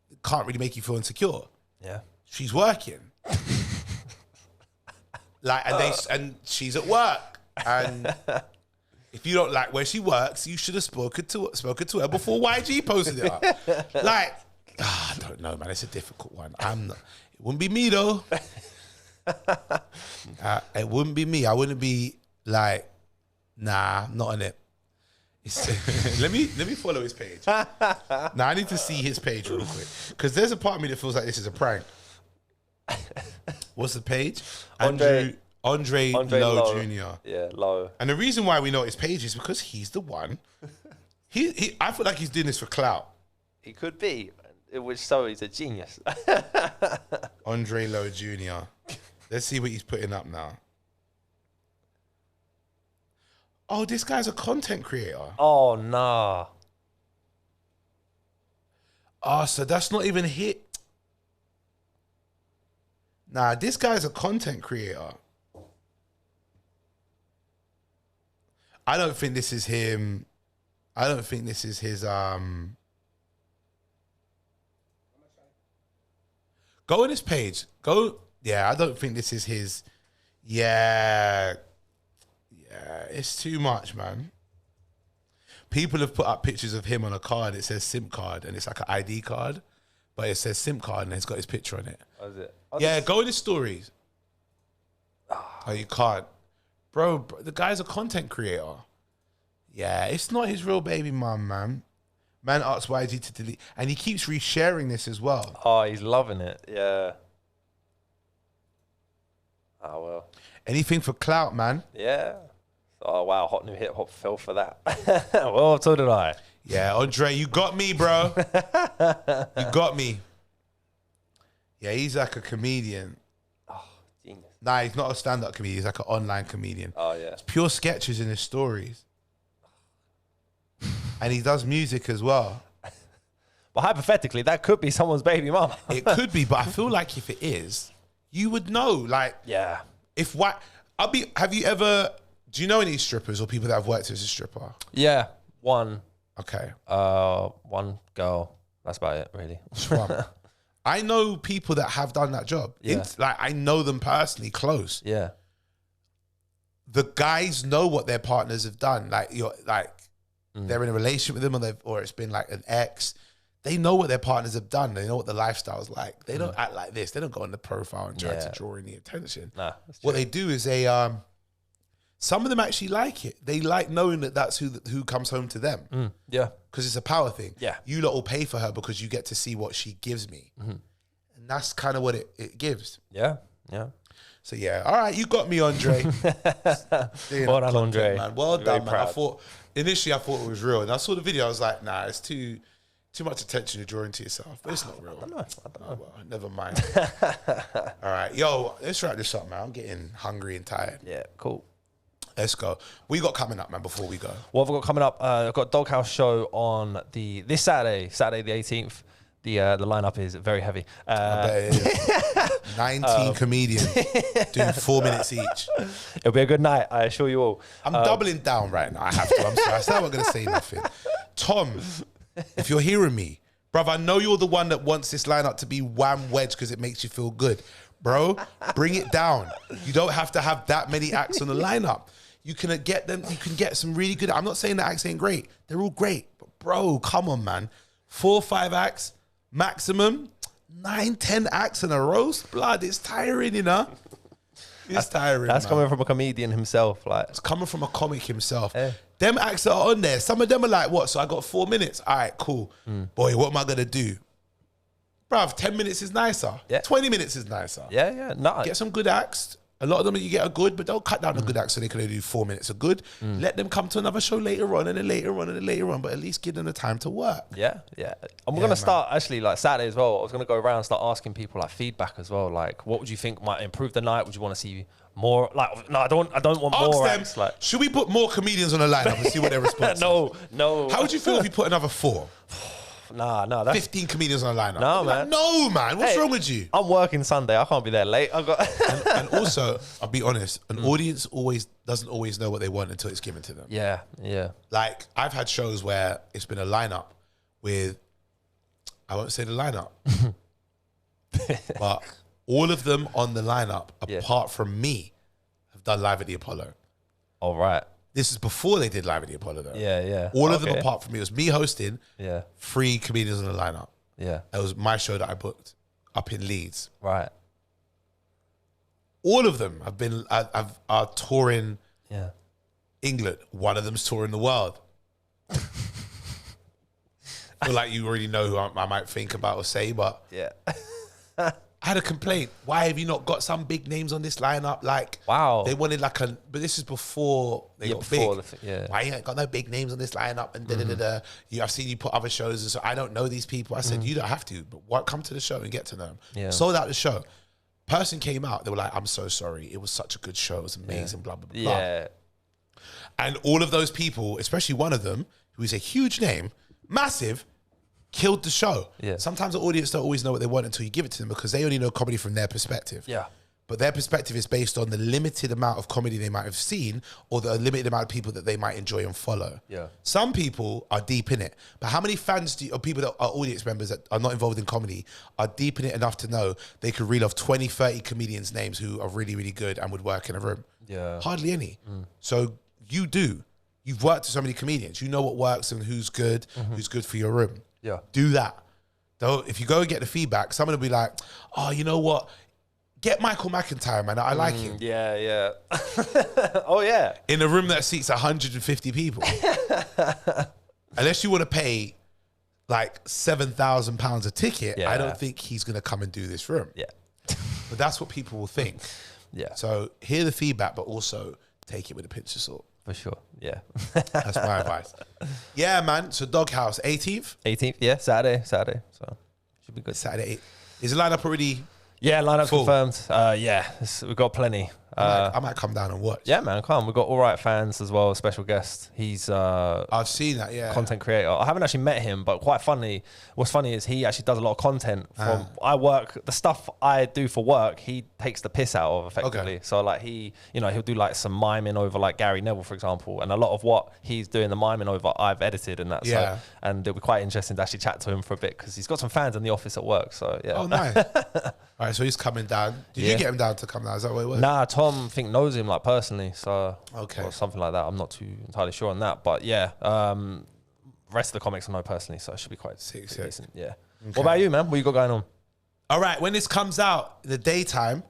it can't really make you feel insecure. Yeah. She's working. Like, and she's at work. And if you don't like where she works, you should have spoken to her before YG posted it up. Like, I don't know, man. It's a difficult one. It wouldn't be me though. It wouldn't be me. I wouldn't be like, nah, not on it. Let me follow his page. Now I need to see his page real quick because there's a part of me that feels like this is a prank. What's the page? Andre Lowe Jr. Yeah, Lowe. And the reason why we know his page is because he's the one. I feel like he's doing this for clout. He could be, which so he's a genius. Andre Lowe Jr. Let's see what he's putting up now. Oh, this guy's a content creator. Oh, nah. Oh, so that's not even hit. Nah, this guy's a content creator. I don't think this is him. I don't think this is his Go on his page. Yeah, I don't think this is his. Yeah, it's too much, man. People have put up pictures of him on a card. It says SIM card, and it's like an ID card, but it says SIM card, and it's got his picture on it. Oh, is it? Yeah, go in his stories. Oh, you can't. Bro, the guy's a content creator. Yeah, it's not his real baby mum, man. Man asks YG to delete. And he keeps resharing this as well. Oh, he's loving it. Yeah. Oh, well. Anything for clout, man. Yeah. Oh, wow. Hot new hip hop fell for that. Well, so did I. Yeah, Andre, you got me, bro. You got me. Yeah, he's like a comedian. Oh, genius. Nah, he's not a stand-up comedian. He's like an online comedian. Oh, yeah. It's pure sketches in his stories. And he does music as well. But hypothetically, that could be someone's baby mama. It could be, but I feel like if it is, you would know. Like, yeah. Have you ever, do you know any strippers or people that have worked as a stripper? Yeah. One. Okay. One girl. That's about it, really. I know people that have done that job. Yeah. I know them personally, close. Yeah. The guys know what their partners have done. Like, they're in a relationship with them, or it's been like an ex. They know what their partners have done. They know what the lifestyle's like. They don't act like this. They don't go on the profile and try to draw any attention. Nah, what they do is some of them actually like it. They like knowing that that's who comes home to them. Yeah. Because it's a power thing. Yeah. You lot will pay for her because you get to see what she gives me. And that's kind of what it gives. Yeah. Yeah. So, yeah. All right. You got me, Andre. Well done, Andre. Man. Well done, man. Proud. Initially, I thought it was real. And I saw the video. I was like, nah, it's too much attention you're drawing to yourself. But it's not real. I don't know. Oh, well, never mind. All right. Yo, let's wrap this up, man. I'm getting hungry and tired. Yeah, cool. Let's go. What you got coming up, man, before we go? What have I got coming up? I've got a Doghouse show on this Saturday the 18th. The lineup is very heavy. I bet it is. 19 comedians doing 4 minutes each. It'll be a good night, I assure you all. I'm doubling down right now. I have to. I'm sorry. I said I'm not going to say nothing. Tom, if you're hearing me, bruv, I know you're the one that wants this lineup to be wham wedge because it makes you feel good. Bro, bring it down. You don't have to have that many acts on the lineup. You can get them. You can get some really good. I'm not saying the acts ain't great. They're all great. But bro, come on, man. 4 or 5 acts maximum. 9, 10 acts in a roast. Blood, it's tiring, you know. It's tiring. That's man. coming from a comedian himself. Like, it's coming from a comic himself. Yeah. Them acts that are on there. Some of them are like, what? So I got 4 minutes. All right, cool. Boy, what am I gonna do? Bruv, 10 minutes is nicer. Yeah. 20 minutes is nicer. yeah, no. Get some good acts. A lot of them you get are good, but don't cut down the good acts so they can only do 4 minutes of good. Let them come to another show later on and then later on and then later on, but at least give them the time to work. Yeah. And we're going to start actually like Saturday as well. I was going to go around and start asking people like feedback as well. Like, what would you think might improve the night? Would you want to see more? Like, no, I don't want Ask more them, acts. Like, should we put more comedians on the lineup and see what their response is? No. How would you feel if you put another 4? Nah, that's 15 comedians on the lineup? No, Like, man. no, man. What's wrong with you? I'm working Sunday. I can't be there late. I got. And also, I'll be honest, an audience doesn't always know what they want until it's given to them. Yeah. Like, I've had shows where it's been a lineup with, I won't say the lineup, but all of them on the lineup, apart from me, have done Live at the Apollo. All right. This is before they did Live at the Apollo, though. Yeah. All of them apart from me. It was me hosting, Yeah. 3 comedians on the lineup. Yeah. It was my show that I booked up in Leeds. Right. All of them are touring Yeah. England. One of them's touring the world. I feel like you already know who I might think about or say, but Yeah. I had a complaint. Why have you not got some big names on this lineup? Like, Wow. they wanted like but this is before they got before big. Why you ain't got no big names on this lineup? And da-da-da-da. I've seen you put other shows, and so I don't know these people. I said, you don't have to, but come to the show and get to know them. Yeah. Sold out the show. Person came out, they were like, I'm so sorry. It was such a good show. It was amazing, blah, blah, blah. Yeah. And all of those people, especially one of them, who is a huge name, massive, killed the show. Yeah. Sometimes the audience don't always know what they want until you give it to them because they only know comedy from their perspective. Yeah. But their perspective is based on the limited amount of comedy they might have seen or the limited amount of people that they might enjoy and follow. Yeah. Some people are deep in it. But how many fans or people that are audience members that are not involved in comedy are deep in it enough to know they could reel off 20, 30 comedians' names who are really, really good and would work in a room? Yeah. Hardly any. So you do. You've worked with so many comedians. You know what works and who's good for your room. Yeah. Do that. Though, if you go and get the feedback, someone will be like, oh, you know what? Get Michael McIntyre, man. I like him. Yeah. Oh, yeah. In a room that seats 150 people. Unless you want to pay like £7,000 a ticket, I don't think he's going to come and do this room. Yeah. But that's what people will think. Yeah. So hear the feedback, but also take it with a pinch of salt. For sure. Yeah. That's my advice. Yeah, man. So Doghouse, 18th? 18th. Yeah. Saturday. So should be good. Saturday. Is the lineup already? Yeah. Lineup full? confirmed. We've got plenty. I might come down and watch. Yeah, man. Come. We've got All Right fans as well. Special guest. He's I've seen that, yeah. content creator. I haven't actually met him, but quite funny. What's funny is he actually does a lot of content from the stuff I do for work, he takes the piss out of effectively. Okay. So like he'll do like some miming over like Gary Neville, for example. And a lot of what he's doing the miming over, I've edited and that. Yeah. So, and it'll be quite interesting to actually chat to him for a bit because he's got some fans in the office at work. So yeah. Oh, nice. All right, so he's coming down. Did you get him down to come down? Is that what it was? Nah, Tom, I think, knows him like personally, so Okay. or something like that. I'm not too entirely sure on that, but yeah, rest of the comics I know personally, so it should be quite Sick. decent. Yeah. What about you, man? What you got going on? All right, when this comes out, the daytime,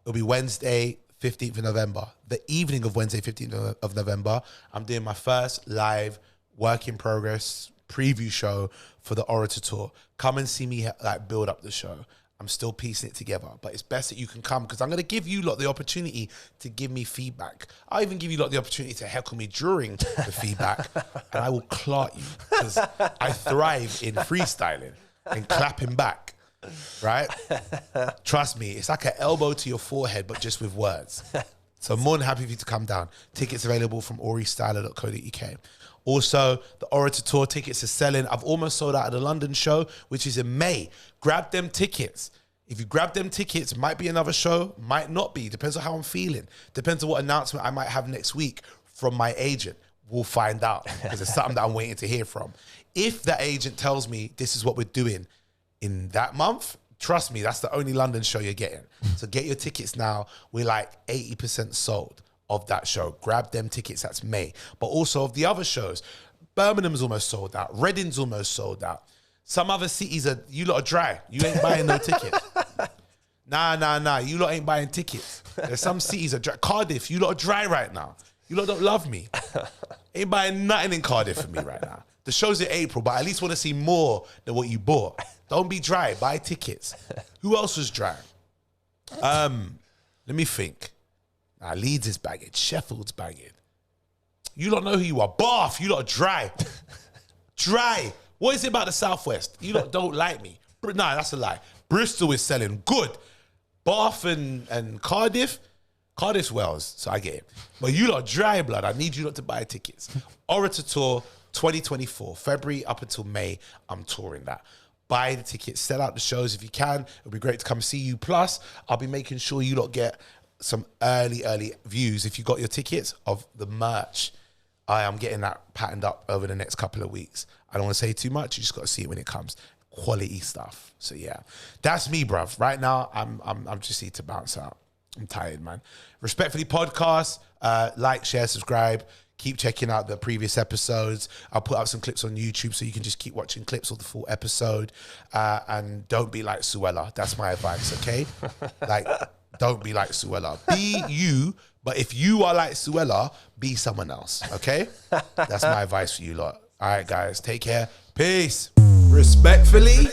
it'll be Wednesday, 15th of November. The evening of Wednesday, 15th of November, I'm doing my first live work in progress preview show for the Outta tour. Come and see me like build up the show. I'm still piecing it together, but it's best that you can come because I'm going to give you lot the opportunity to give me feedback. I'll even give you lot the opportunity to heckle me during the feedback, and I will clot you because I thrive in freestyling and clapping back, right? Trust me, it's like an elbow to your forehead, but just with words. So more than happy for you to come down. Tickets available from auriestyla.co.uk. Also, the Outta tour tickets are selling. I've almost sold out of the London show, which is in May. Grab them tickets. If you grab them tickets, might be another show, might not be. Depends on how I'm feeling. Depends on what announcement I might have next week from my agent. We'll find out because it's something that I'm waiting to hear from. If that agent tells me this is what we're doing in that month, trust me, that's the only London show you're getting. So get your tickets now. We're like 80% sold of that show. Grab them tickets, that's May. But also of the other shows, Birmingham's almost sold out. Reading's almost sold out. Some other cities you lot are dry. You ain't buying no tickets. Nah. You lot ain't buying tickets. There's some cities are dry. Cardiff, you lot are dry right now. You lot don't love me. Ain't buying nothing in Cardiff for me right now. The show's in April, but I at least want to see more than what you bought. Don't be dry. Buy tickets. Who else was dry? Let me think. Leeds is bagging. Sheffield's bagging. You don't know who you are. Bath, you lot are dry. Dry. What is it about the Southwest? You lot don't like me. Nah, that's a lie. Bristol is selling good. Bath and Cardiff. Cardiff's Wales, so I get it. But you lot dry, blood. I need you lot to buy tickets. Outta Tour 2024, February up until May, I'm touring that. Buy the tickets, sell out the shows if you can. It'll be great to come see you. Plus, I'll be making sure you lot get some early views if you got your tickets of the merch. I am getting that patterned up over the next couple of weeks. I don't want to say too much. You just got to see it when it comes. Quality stuff. So yeah, that's me, bruv. Right now, I'm just need to bounce out. I'm tired, man. Respectfully podcast, like, share, subscribe. Keep checking out the previous episodes. I'll put up some clips on YouTube so you can just keep watching clips of the full episode. And don't be like Suella. That's my advice, okay? Like, don't be like Suella. Be you, but if you are like Suella, be someone else, okay? That's my advice for you lot. All right, guys, take care. Peace. Respectfully.